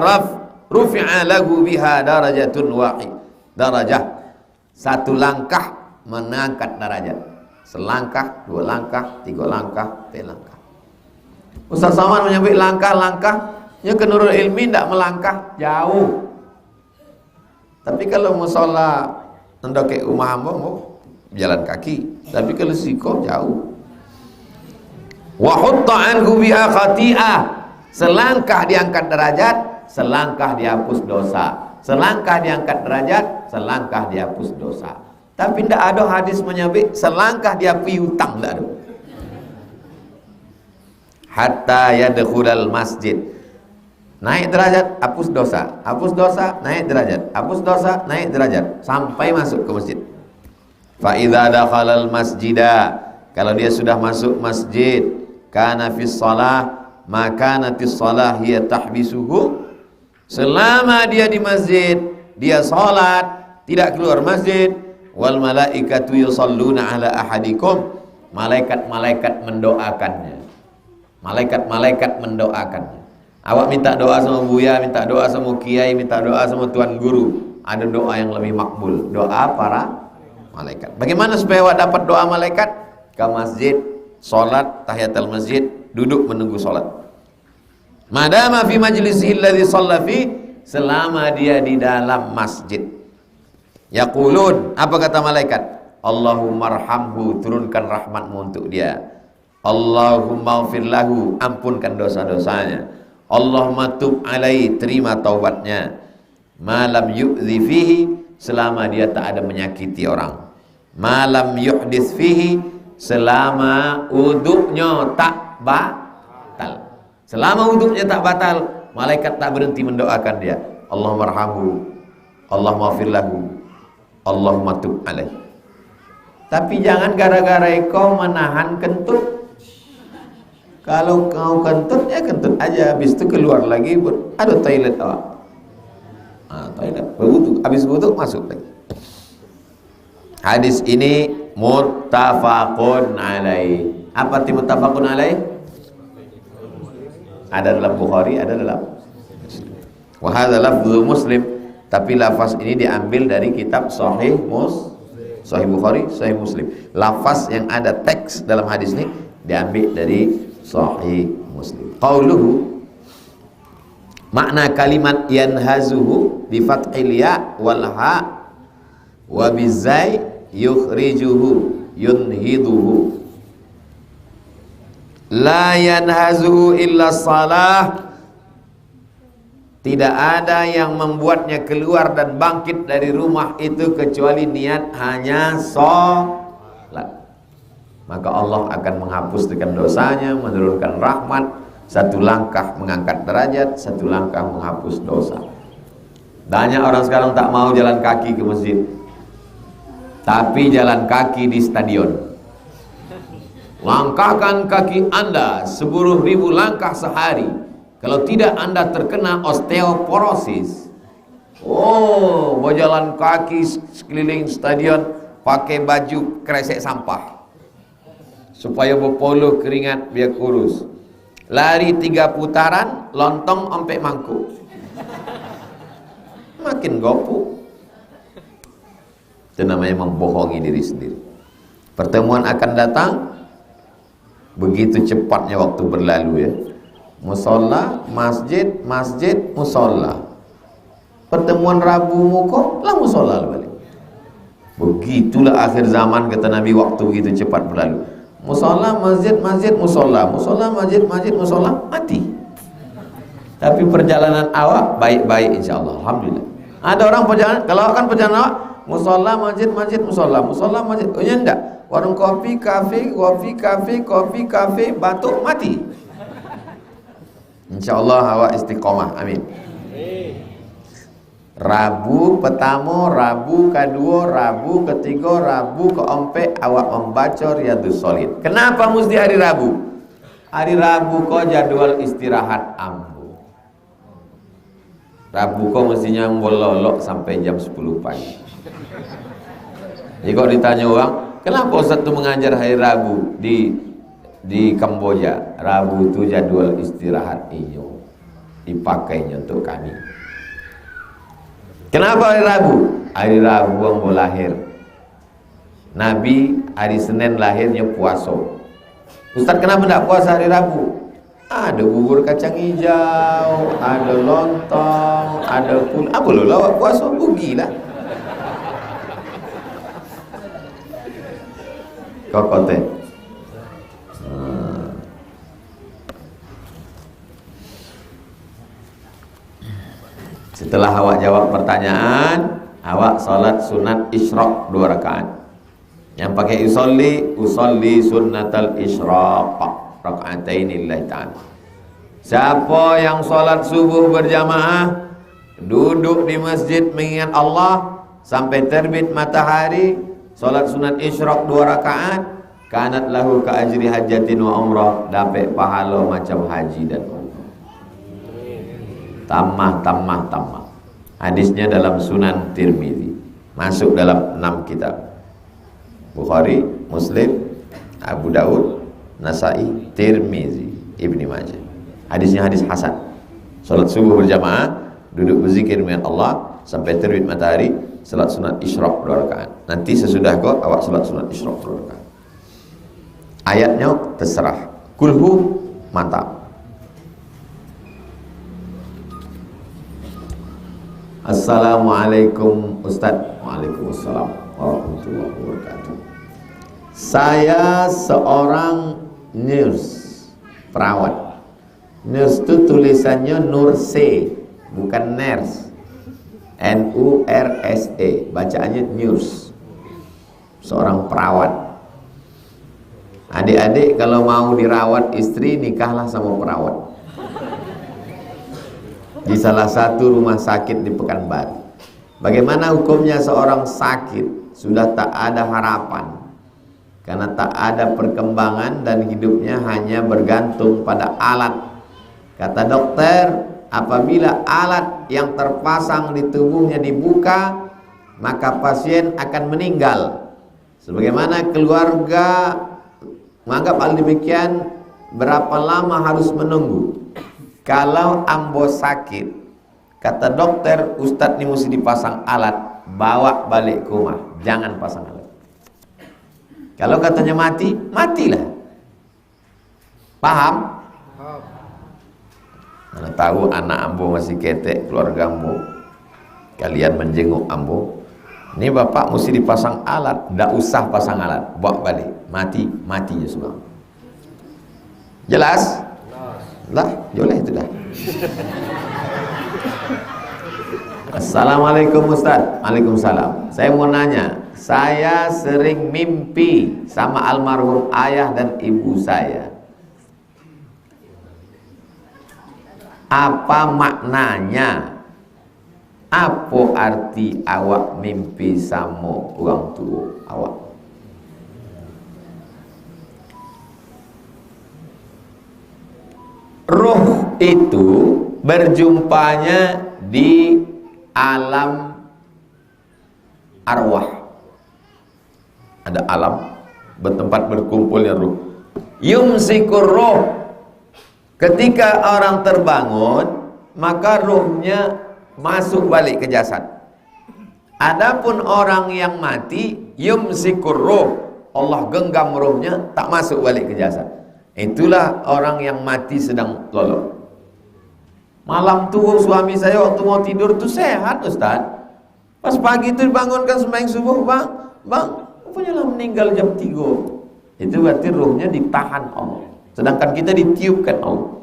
rufi'a lahu biha darajatun darajah. Satu langkah mengangkat derajat. Selangkah, dua langkah, tiga langkah, empat langkah. Ustaz Saman menyebut langkah-langkahnya ke Nurul Ilmi tidak melangkah jauh. Tapi kalau musola ndok rumah hamba mau jalan kaki, tapi kalau siko jauh. Wa hutta anhu biha khati'ah, selangkah diangkat derajat, selangkah dihapus dosa. Selangkah diangkat derajat, selangkah dihapus dosa. Tapi tidak ada hadis menyebut selangkah dihapus hutang, tidak ada. Hatta yadkhulal masjid, naik derajat, hapus dosa, naik derajat, hapus dosa, naik derajat, sampai masuk ke masjid. Fa idza dakhalal masjida, kalau dia sudah masuk masjid, kana fis shalah, maka natis shalah hiya tahbisuhu, selama dia di masjid, dia salat, tidak keluar masjid. Wal malaikatu yusalluna ala ahadikum, malaikat-malaikat mendoakannya. Malaikat-malaikat mendoakannya. Awak minta doa sama buya, minta doa sama kiai, minta doa sama tuan guru, ada doa yang lebih makbul, doa para malaikat. Bagaimana supaya awak dapat doa malaikat? Ke masjid, salat tahiyatul masjid, duduk menunggu salat. Madama fi majlisihi alladhi shalla fi, selama dia di dalam masjid. Yaqulun, apa kata malaikat? Allahumma arhamhu, turunkan rahmatmu untuk dia. Allahumma ighfir lahu, ampunkan dosa-dosanya. Allahumma tub alaihi, terima taubatnya. Malam yu'dhi fihi, selama dia tak ada menyakiti orang. Malam yuhdits fihi, selama uduknya tak batal. Selama uduknya tak batal, malaikat tak berhenti mendoakan dia. Allahumma arhamhu, Allahumma ighfir lahu, Allahumma tub alaihi. Tapi jangan gara-gara kau menahan kentut. Kalau kau kentut, ya kentut aja. Habis itu keluar lagi, ada toilet awak. Toilet, berwudu. Habis wudu masuk lagi. Hadis ini muttafaqun alaih. Apa arti muttafaqun alaih? Ada dalam Bukhari, ada dalam Muslim. Wa hadza lafdhu Muslim, tapi lafaz ini diambil dari kitab Sahih Bukhari, Sahih Muslim. Lafaz yang ada teks dalam hadis ini diambil dari Sahih Muslim. Qauluhu, makna kalimat yanhazuhu bi fathil ya wal ha wa bizai yukhrijuhu yunhiduhu. La yanhazuhu illa salah, tidak ada yang membuatnya keluar dan bangkit dari rumah itu kecuali niat hanya salat. Maka Allah akan menghapuskan dosanya, menurunkan rahmat. Satu langkah mengangkat derajat, satu langkah menghapus dosa. Banyak orang sekarang tak mau jalan kaki ke masjid, tapi jalan kaki di stadion. Langkahkan kaki Anda 10.000 langkah sehari. Kalau tidak, Anda terkena osteoporosis. Berjalan kaki sekeliling stadion pakai baju kresek sampah supaya berpoluh keringat biar kurus. Lari 3 putaran, lontong sampai mangkuk. Makin gopu. Itu namanya membohongi diri sendiri. Pertemuan akan datang, begitu cepatnya waktu berlalu ya. Musola, masjid, masjid, musola. Pertemuan Rabu muka, lah musola balik. Begitulah akhir zaman kata Nabi, waktu begitu cepat berlalu. Musola, masjid, masjid, musola. Musola, masjid, masjid, musola, mati. Tapi perjalanan awak baik-baik insyaAllah, alhamdulillah. Ada orang perjalanan, kalau akan perjalanan awak, musola, masjid, masjid, musola, musola, masjid. Oh ya enggak, warung kopi, kafe, batuk, mati. InsyaAllah awak istiqomah, amin. Rabu pertama, Rabu kedua, Rabu ketiga, Rabu keempat awak membaca Riyadhus Shalihin. Kenapa mesti hari Rabu? Hari Rabu kau jadwal istirahat ambu. Rabu kau mestinya bololok sampai jam 10 pagi. Jadi kalau ditanya orang, Kenapa Ustaz itu mengajar hari Rabu di Kamboja? Rabu itu jadwal istirahat iyo, dipakainya untuk kami. Kenapa hari Rabu? Hari Rabu ambo lahir. Nabi hari Senin lahirnya puasa. Ustaz kenapa tidak puasa hari Rabu? Ada bubur kacang hijau, ada lontong, ada pun. Apa lo lawak puasa bugilah. Kokote. Setelah awak jawab pertanyaan, awak salat sunat isyraq 2 rakaat. Yang pakai usolli sunnatal isyraq rakaatain lillahi ta'ala. Siapa yang salat subuh berjamaah, duduk di masjid mengingat Allah sampai terbit matahari, salat sunat isyraq 2 rakaat, kanat lahu ka ajri hajatin wa umrah, dapat pahala macam haji dan umrah. Tamah. Hadisnya dalam Sunan Tirmizi, masuk dalam 6 kitab. Bukhari, Muslim, Abu Daud, Nasai, Tirmizi, Ibni Majah. Hadisnya hadis hasan. Salat subuh berjamaah, duduk berzikir dengan Allah sampai terbit matahari, salat sunat isyraq 2 rakaat. Nanti sesudah kau awak salat sunat isyraq 2 rakaat. Ayatnya terserah. Kulhu mantap. Assalamualaikum Ustaz. Waalaikumsalam warahmatullahi wabarakatuh. Saya seorang nurse, perawat. Nurse itu tulisannya nurse, bukan nurse. N-U-R-S-E, bacaannya nurse. Seorang perawat. Adik-adik kalau mau dirawat istri, nikahlah sama perawat. Di salah satu rumah sakit di Pekanbaru. Bagaimana hukumnya seorang sakit sudah tak ada harapan karena tak ada perkembangan dan hidupnya hanya bergantung pada alat. Kata dokter, apabila alat yang terpasang di tubuhnya dibuka, maka pasien akan meninggal. Sebagaimana keluarga menganggap hal demikian, berapa lama harus menunggu? Kalau ambo sakit, kata dokter, Ustadz ini mesti dipasang alat, bawa balik ke rumah, jangan pasang alat. Kalau katanya mati, matilah. Paham? Mana tahu anak ambo masih ketek, keluarga ambo, kalian menjenguk ambo, ini bapak mesti dipasang alat, tidak usah pasang alat, bawa balik, matinya semua. Jelas? Lah, boleh itu dah. Assalamualaikum Ustaz. Waalaikumsalam. Saya mau nanya, saya sering mimpi sama almarhum ayah dan ibu saya. Apa maknanya? Apa arti awak mimpi sama orang tua awak? Ruh itu berjumpanya di alam arwah. Ada alam bertempat berkumpulnya ruh. Yumsikur ruh. Ketika orang terbangun, maka ruhnya masuk balik ke jasad. Adapun orang yang mati, yumsikur ruh, Allah genggam ruhnya, tak masuk balik ke jasad. Itulah orang yang mati sedang tolong. Malam tuh suami saya waktu mau tidur tuh sehat Ustaz. Pas pagi itu dibangunkan sembahyang subuh, bang, rupanya lah meninggal jam 3. Itu berarti ruhnya ditahan Allah. Sedangkan kita ditiupkan Allah.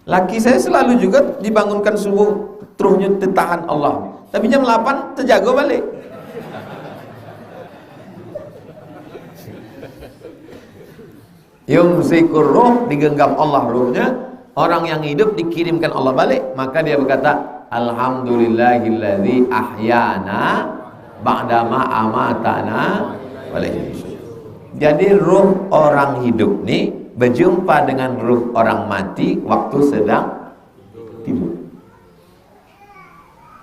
Laki saya selalu juga dibangunkan subuh, ruhnya ditahan Allah. Tapi jam 8 terjaga balik. Yumsikur ruh, digenggam Allah ruhnya. Orang yang hidup dikirimkan Allah balik, maka dia berkata, alhamdulillahilladzi ahyana ba'dama amatana walaihi. Jadi ruh orang hidup nih berjumpa dengan ruh orang mati waktu sedang tidur.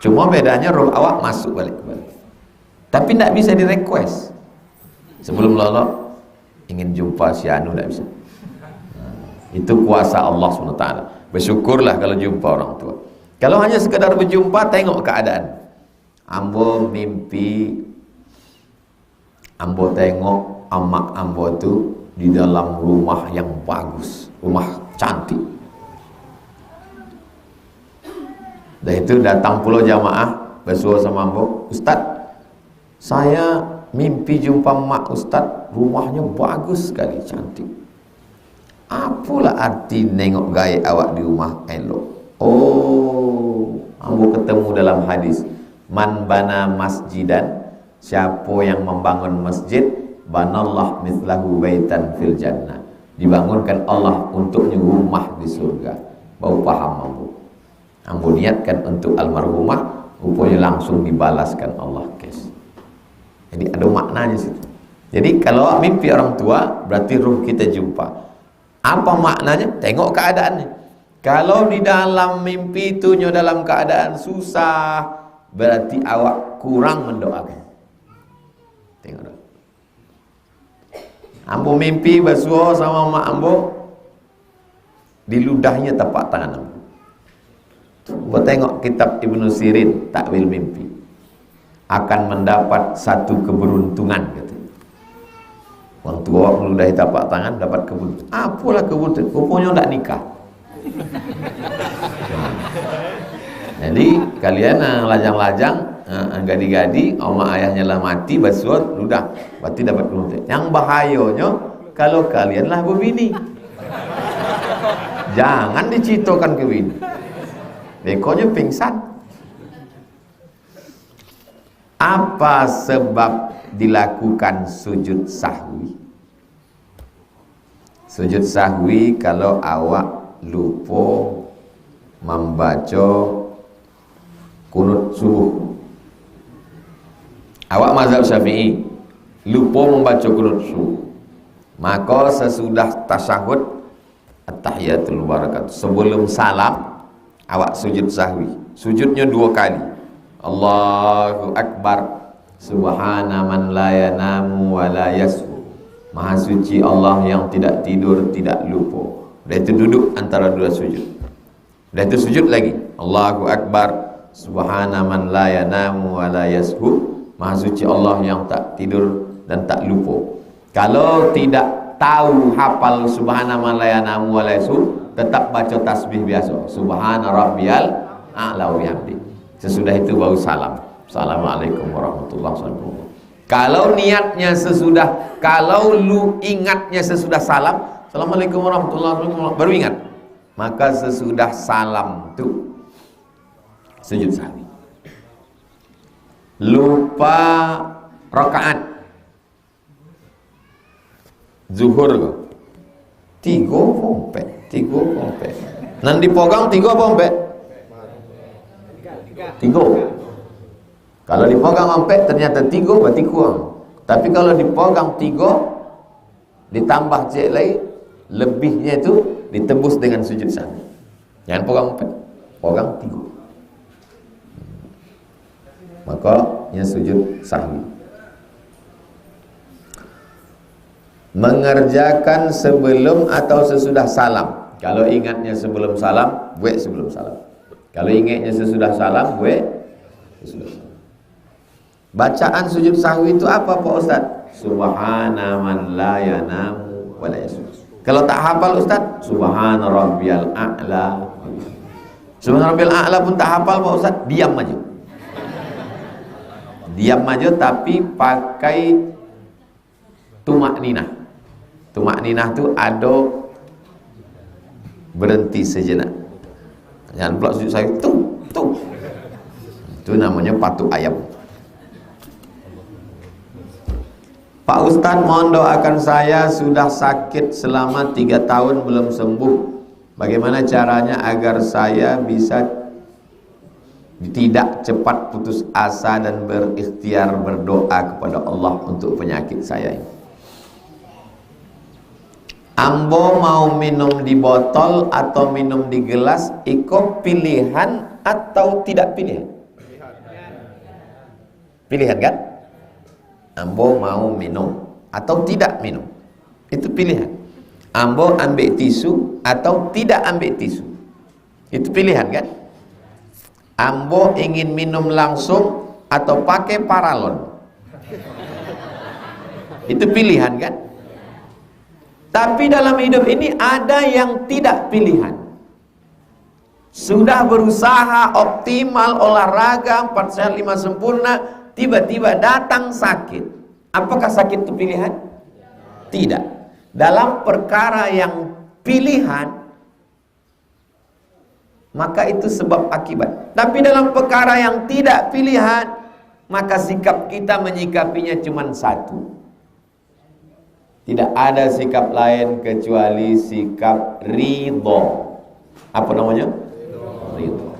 Cuma bedanya ruh awak masuk balik. Tapi tidak bisa di request. Sebelum lolok ingin jumpa si anu tidak bisa. Itu kuasa Allah SWT. Bersyukurlah kalau jumpa orang tua. Kalau hanya sekedar berjumpa, tengok keadaan. Ambo mimpi, ambo tengok amak ambo tu di dalam rumah yang bagus, rumah cantik. Dan itu datang pula jamaah bersuara sama ambo, Ustaz, saya mimpi jumpa mak Ustaz, rumahnya bagus sekali, cantik. Apalah arti nengok gaya awak di rumah elok? Oh, ambo ketemu dalam hadis, man bana masjidan, siapa yang membangun masjid, banallah mithlahu baitan fil jannah, dibangunkan Allah untuknya rumah di surga. Bau paham ambo. Ambo niatkan untuk almarhumah, rupanya langsung dibalaskan Allah, guys. Jadi ada maknanya situ. Jadi kalau mimpi orang tua, berarti ruh kita jumpa. Apa maknanya? Tengok keadaannya. Kalau di dalam mimpi itu dalam keadaan susah, berarti awak kurang mendoakan. Tengok dah. Ambo mimpi bersuara sama mak ambo, di ludahnya tapak tangan ambo. Ambo tengok kitab Ibnu Sirin, Takwil Mimpi, akan mendapat satu keberuntungan, kata. Orang tua meludahi tapak tangan dapat keberuntungan. Apalah keberuntungan? Rupanya tak nikah. Jadi kalian lajang-lajang, gadi-gadi, oma ayahnya lah mati, bersuat, udah, berarti dapat keberuntungan. Yang bahayanya kalau kalianlah berbini, jangan dicitokan ke bini, dekonya pingsan. Apa sebab dilakukan sujud sahwi? Sujud sahwi kalau awak lupa membaca kunut subuh. Awak mazhab Syafi'i lupa membaca kunut subuh, maka sesudah tasyahud at-tahiyatul barakatuh, sebelum salam awak sujud sahwi. Sujudnya 2 kali. Allahu Akbar, subhana man la yanamu wa la yashu, maha suci Allah yang tidak tidur, tidak lupa. Dan itu duduk antara 2 sujud. Dan itu sujud lagi, Allahu Akbar, subhana man la yanamu wa la yashu, maha suci Allah yang tak tidur dan tak lupa. Kalau tidak tahu hafal subhana man la yanamu wa la yashu, tetap baca tasbih biasa, subhana rabbiyal a'la wa bihamdi. Sesudah itu baru salam, assalamualaikum warahmatullahi wabarakatuh. Kalau niatnya sesudah, kalau lu ingatnya sesudah salam, assalamualaikum warahmatullahi wabarakatuh, baru ingat, maka sesudah salam itu sujud sahwi. Lupa rakaat zuhur ke 3 pompe, 3 pompe. Nan dipogang 3 pompe? 3. Kalau dipogang sampai ternyata 3 berarti kurang. Tapi kalau dipogang 3 ditambah cek lain, lebihnya itu ditebus dengan sujud sahwi. Jangan pogang 4, pogang 3. Maka yang sujud sahwi. Mengerjakan sebelum atau sesudah salam. Kalau ingatnya sebelum salam, buat sebelum salam. Kalau ingatnya sesudah salam, buat sesudah salam. Bacaan sujud sahwi itu apa Pak Ustaz? Subhana man la yanamu wa la yasud. Kalau tak hafal Ustaz, subhana rabbiyal a'la. Subhana rabbiyal a'la pun tak hafal Pak Ustaz, diam aja. Diam aja tapi pakai tumak ninah. Tumak ninah tu ada berhenti sejenak. Jangan pula sujud sahwi tu. Itu namanya patuk ayam. Pak Ustaz, mohon doakan saya, sudah sakit selama 3 tahun belum sembuh. Bagaimana caranya agar saya bisa tidak cepat putus asa dan berikhtiar berdoa kepada Allah untuk penyakit saya ini? Ambo mau minum di botol atau minum di gelas, iko pilihan atau tidak pilihan? Pilihan kan? Ambo mau minum atau tidak minum. Itu pilihan. Ambo ambil tisu atau tidak ambil tisu. Itu pilihan kan? Ambo ingin minum langsung atau pakai paralon. Itu pilihan kan? Tapi dalam hidup ini ada yang tidak pilihan. Sudah berusaha optimal olahraga 4 sehat 5 sempurna, tiba-tiba datang sakit. Apakah sakit itu pilihan? Tidak. Dalam perkara yang pilihan, maka itu sebab akibat. Tapi dalam perkara yang tidak pilihan, maka sikap kita menyikapinya cuma satu. Tidak ada sikap lain kecuali sikap ridho. Apa namanya? Ridho.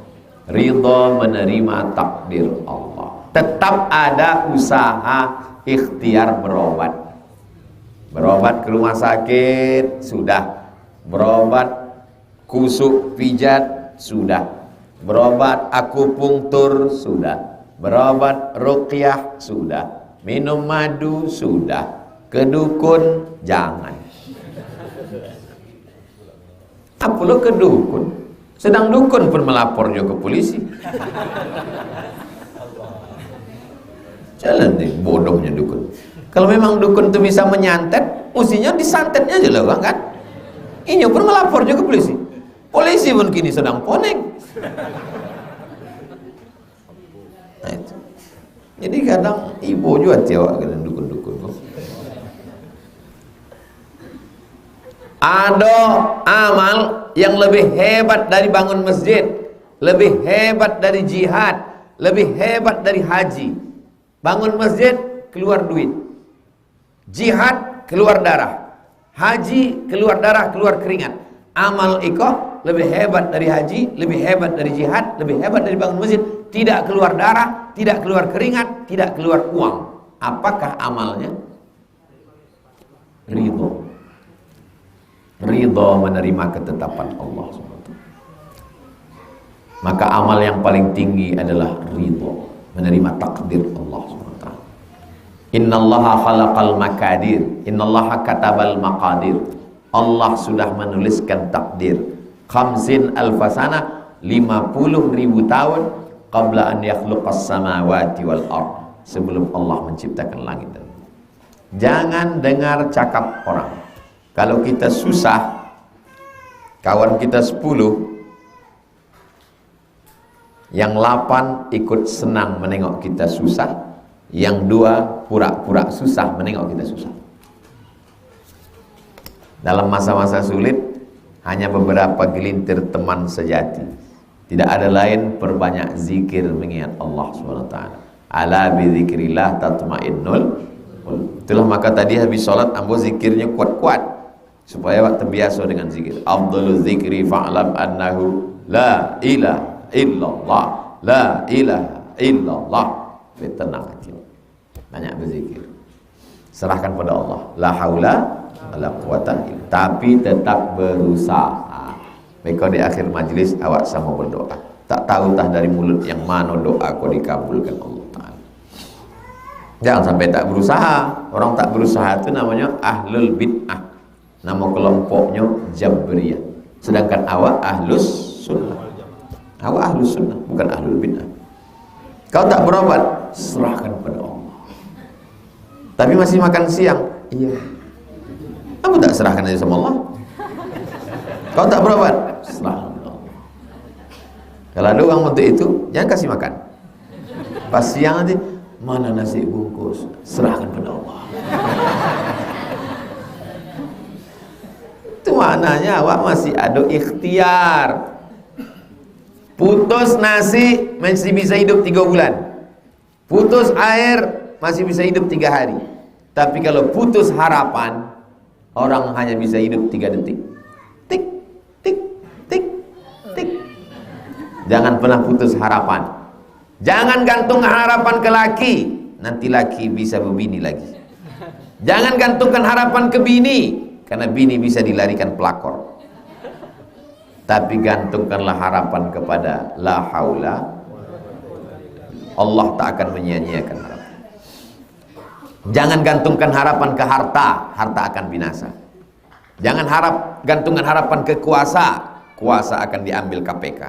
Ridho menerima takdir Allah. Tetap ada usaha ikhtiar berobat. Berobat ke rumah sakit, sudah. Berobat kusuk pijat, sudah. Berobat akupunktur, sudah. Berobat ruqyah, sudah. Minum madu, sudah. Kedukun, jangan. Apa lo kedukun? Sedang dukun pun melapornya ke polisi. Jalan nih, bodohnya dukun. Kalau memang dukun itu bisa menyantet, mestinya disantetnya aja lah kan? Ini pun melapornya ke polisi. Polisi pun kini sedang poneng. Nah, itu. Jadi kadang ibu juga tiawak dengan dukun-dukun. Ada amal yang lebih hebat dari bangun masjid, lebih hebat dari jihad, lebih hebat dari haji. Bangun masjid keluar duit, jihad keluar darah, haji keluar darah, keluar keringat. Amal iko lebih hebat dari haji, lebih hebat dari jihad, lebih hebat dari bangun masjid. Tidak keluar darah, tidak keluar keringat, tidak keluar uang. Apakah amalnya? Ridho. Ridho menerima ketetapan Allah SWT. Maka amal yang paling tinggi adalah ridho, menerima takdir Allah SWT. Innallaha khalaqal makadir, innallaha katabal maqadir. Allah sudah menuliskan takdir. Khamsin alfasana, 50.000 tahun qabla an yakhluqas samawati wal ard, sebelum Allah menciptakan langit dan bumi. Jangan dengar cakap orang. Kalau kita susah, kawan kita 10, yang 8 ikut senang menengok kita susah, yang 2 pura-pura susah menengok kita susah. Dalam masa-masa sulit, hanya beberapa gelintir teman sejati. Tidak ada lain, perbanyak zikir mengingat Allah SWT. Ala bi dzikrillah tatmainnul qulub. Itulah maka tadi habis sholat ambo zikirnya kuat-kuat, supaya waktu terbiasa dengan zikir. Afdhalu dzikri fa'lam annahu la ilaha illallah, la ilaha illallah. Tenang hati, banyak berzikir, serahkan pada Allah. La haula wala quwata illa, tapi tetap berusaha. Maka di akhir majlis awak sama berdoa. Tak tahu entah dari mulut yang mana doa kau dikabulkan Allah Ta'ala. Jangan sampai tak berusaha. Orang tak berusaha itu namanya ahlul bid'ah. Nama kelompoknya Jabriyah. Sedangkan awak ahlus sunnah. Awak ahlus sunnah, bukan ahlul bid'ah. Kau tak berobat, serahkan pada Allah. Tapi masih makan siang, iya. Kamu tak serahkan aja sama Allah. Kau tak berobat, serahkan pada Allah. Kalau ada uang untuk itu, jangan kasih makan. Pas siang nanti, mana nasi bungkus, serahkan pada Allah. Itu maknanya awak masih ada ikhtiar. Putus nasi masih bisa hidup 3 bulan. Putus air masih bisa hidup 3 hari. Tapi kalau putus harapan, orang hanya bisa hidup 3 detik. Tik, tik, tik, tik. Jangan pernah putus harapan. Jangan gantung harapan ke laki, nanti laki bisa berbini lagi. Jangan gantungkan harapan ke bini, karena bini bisa dilarikan pelakor. Tapi gantungkanlah harapan kepada la haula. Allah tak akan menyia-nyiakan harapan. Jangan gantungkan harapan ke harta, harta akan binasa. Jangan gantungkan harapan ke kuasa, kuasa akan diambil KPK.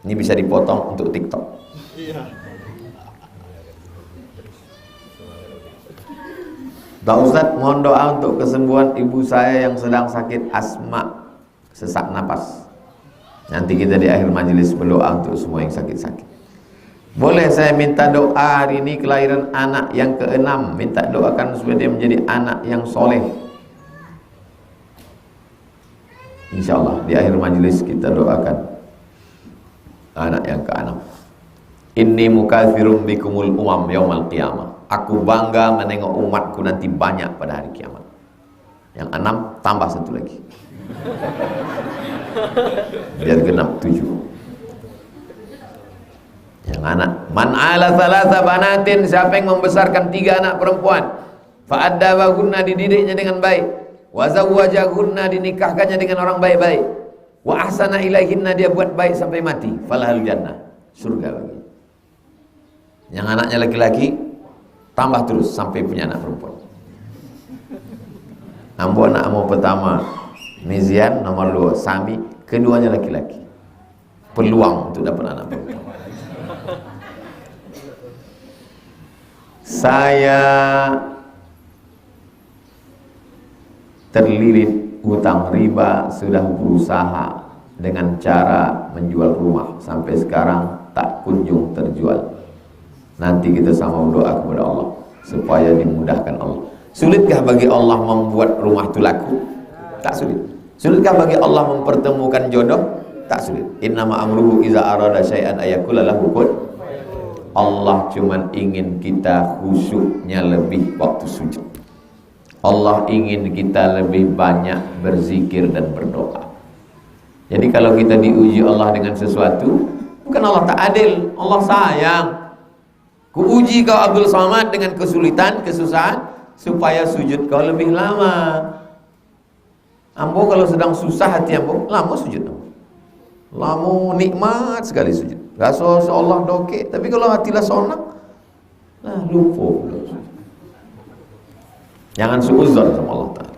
Ini bisa dipotong untuk TikTok. Pak Ustadz, mohon doa untuk kesembuhan ibu saya yang sedang sakit asma, sesak napas. Nanti kita di akhir majelis berdoa untuk semua yang sakit-sakit. Boleh saya minta doa hari ini kelahiran anak yang ke-6, minta doakan supaya dia menjadi anak yang soleh. Insya Allah di akhir majelis kita doakan anak yang ke-6. Inni mukatsirum bikumul umam yaumal qiyamah. Aku bangga menengok umatku nanti banyak pada hari kiamat. Yang 6 tambah 1 lagi. Biar genap 7. Yang anak, man ala thalatha banatin, siapa yang membesarkan 3 anak perempuan, fa addabahunna, dididiknya dengan baik, wa zawwajahunna, dinikahkannya dengan orang baik-baik, wa ahsana ilaihinna, dia buat baik sampai mati, falahul jannah, surga bagi. Yang anaknya laki-laki tambah terus sampai punya anak perempuan. Ambo anak mau pertama Mizian, nomor 2 Sami, keduanya laki-laki. Peluang untuk dapat anak perempuan. Saya terlilit hutang riba, sudah berusaha dengan cara menjual rumah, sampai sekarang tak kunjung terjual. Nanti kita sama doa kepada Allah supaya dimudahkan Allah. Sulitkah bagi Allah membuat rumah itu laku? Tak sulit. Sulitkah bagi Allah mempertemukan jodoh? Tak sulit. Innama amruhu iza arada syai'an ayakula lahu kun. Allah cuman ingin kita khusyuknya lebih waktu sujud. Allah ingin kita lebih banyak berzikir dan berdoa. Jadi kalau kita diuji Allah dengan sesuatu, bukan Allah tak adil, Allah sayang. Kuuji kau Abdul Somad dengan kesulitan, kesusahan, supaya sujud kau lebih lama. Ambo kalau sedang susah hati ambo, lama sujud. Lama nikmat sekali sujud. Rasa seolah dokek, tapi kalau hatilah sonang, lah lupa. Jangan suuzon sama Allah Ta'ala.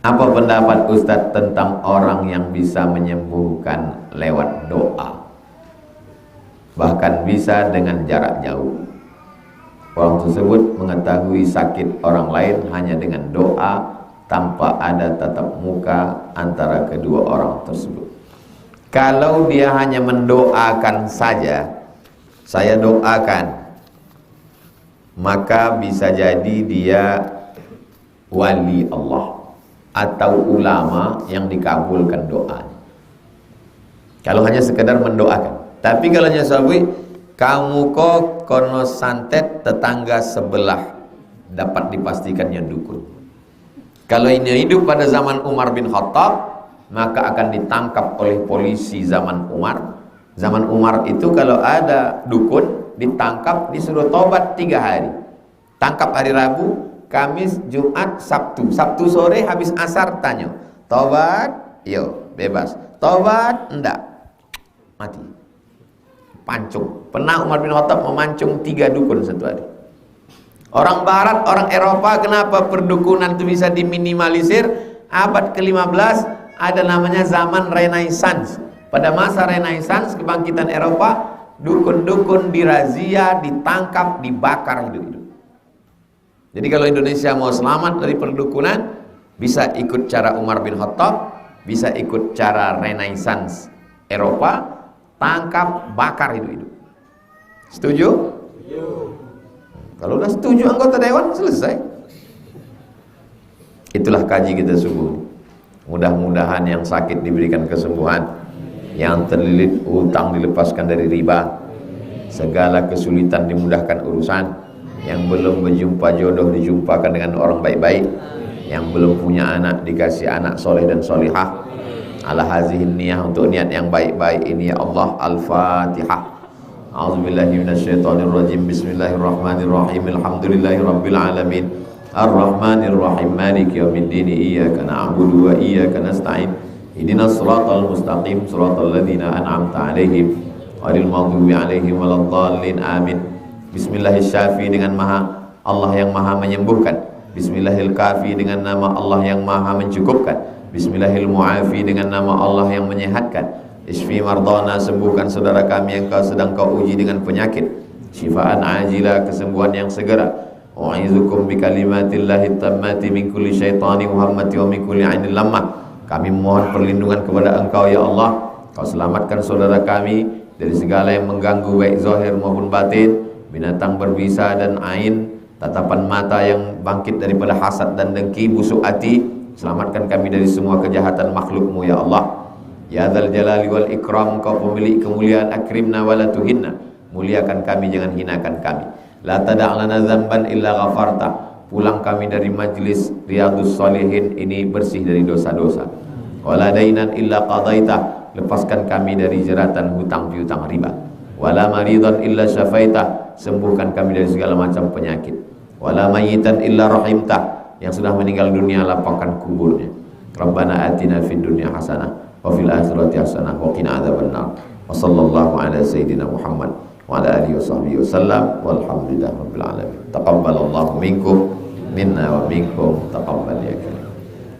Apa pendapat Ustadz tentang orang yang bisa menyembuhkan lewat doa, bahkan bisa dengan jarak jauh? Orang tersebut mengetahui sakit orang lain hanya dengan doa, tanpa ada tatap muka antara kedua orang tersebut. Kalau dia hanya mendoakan saja, saya doakan, maka bisa jadi dia wali Allah atau ulama yang dikabulkan doanya. Kalau hanya sekedar mendoakan. Tapi kalau hanya sawi, kamu kok kono santet tetangga sebelah, dapat dipastikannya dukun. Kalau ini hidup pada zaman Umar bin Khattab, maka akan ditangkap oleh polisi zaman Umar. Zaman Umar itu kalau ada dukun, ditangkap, disuruh tobat 3 hari. Tangkap hari Rabu, Kamis, Jumat, Sabtu. Sabtu sore habis asar tanya, tobat? Yo, bebas. Tobat? Enggak. Mati. Pancung. Pernah Umar bin Khattab memancung 3 dukun satu hari. Orang Barat, orang Eropa, kenapa perdukunan itu bisa diminimalisir? Abad ke-15 ada namanya zaman Renaissance. Pada masa Renaissance, kebangkitan Eropa, dukun-dukun dirazia, ditangkap, dibakar hidup-hidup. Jadi kalau Indonesia mau selamat dari perdukunan, bisa ikut cara Umar bin Khattab, bisa ikut cara Renaissance Eropa, tangkap, bakar hidup-hidup. Setuju? Setuju. Kalau udah setuju anggota dewan, selesai. Itulah kaji kita subuh. Mudah-mudahan yang sakit diberikan kesembuhan, yang terlilit utang dilepaskan dari riba, segala kesulitan dimudahkan urusan, yang belum berjumpa jodoh dijumpakan dengan orang baik-baik, yang belum punya anak dikasih anak soleh dan solihah. Ala hazihin niyah, untuk niat yang baik-baik ini ya Allah. Al-Fatihah. A'udzubillahi minasyaitonirrajim. Bismillahirrahmanirrahim. Alhamdulillahirabbil alamin. Ar-Rahmanir-Rahim. Maliki yaumiddin. Iyyaka na'budu wa iyyaka nasta'in. Ihdinas siratal mustaqim, siratal ladzina an'amta 'alaihim ghairil maghdubi 'alaihim waladdallin. Amin. Bismillahirrahmanirrahim dengan Allah yang maha menyembuhkan. Bismillahirrahmanirrahim dengan nama Allah yang maha mencukupkan. Bismillahirrahmanirrahim dengan nama Allah yang menyehatkan. Isfi mardana, sembuhkan saudara kami yang sedang kau uji dengan penyakit. Syifaan ajila, kesembuhan yang segera. Wa'izukum bi kalimatillahi tammati min kulli syaitani muhammati wa min kulli ainil lamah. Kami mohon perlindungan kepada Engkau ya Allah. Kau selamatkan saudara kami dari segala yang mengganggu baik zahir maupun batin, binatang berbisa dan ain, tatapan mata yang bangkit daripada hasad dan dengki, busuk hati. Selamatkan kami dari semua kejahatan makhluk-Mu ya Allah. Ya dzal jalali wal ikram, Kau pemilik kemuliaan, akrimna wa la tuhinna, muliakan kami, jangan hinakan kami. La tada'lana dzamban illa ghafarta, pulang kami dari majlis Riyadhus Shalihin ini bersih dari dosa-dosa. Wala dainan illa qadaita, lepaskan kami dari jeratan hutang piutang riba. Wala maridan illa syafaita, sembuhkan kami dari segala macam penyakit. Wala mayitan illa rahimta, yang sudah meninggal dunia lapangkan kuburnya. Rabbana atina fid dunya hasanah wa fil akhirati hasanah wa qina adzabannar. Wa sallallahu ala sayyidina Muhammad wa ala alihi washabbihi wasallam walhamdulillahi rabbil alamin. Taqabbalallahu minkum minna wa minkum taqabbal ya karim.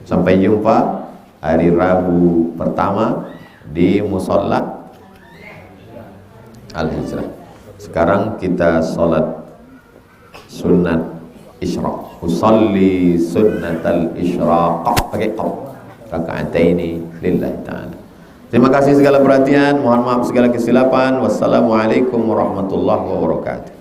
Sampai jumpa hari Rabu pertama di Musalla Al-Hijrah. Sekarang kita sholat sunat isyraq. Usalli sunnatal isyraq pakai qaf, raka'ataini lillahi ta'ala. Terima kasih segala perhatian, mohon maaf segala kesilapan. Wassalamualaikum warahmatullahi wabarakatuh.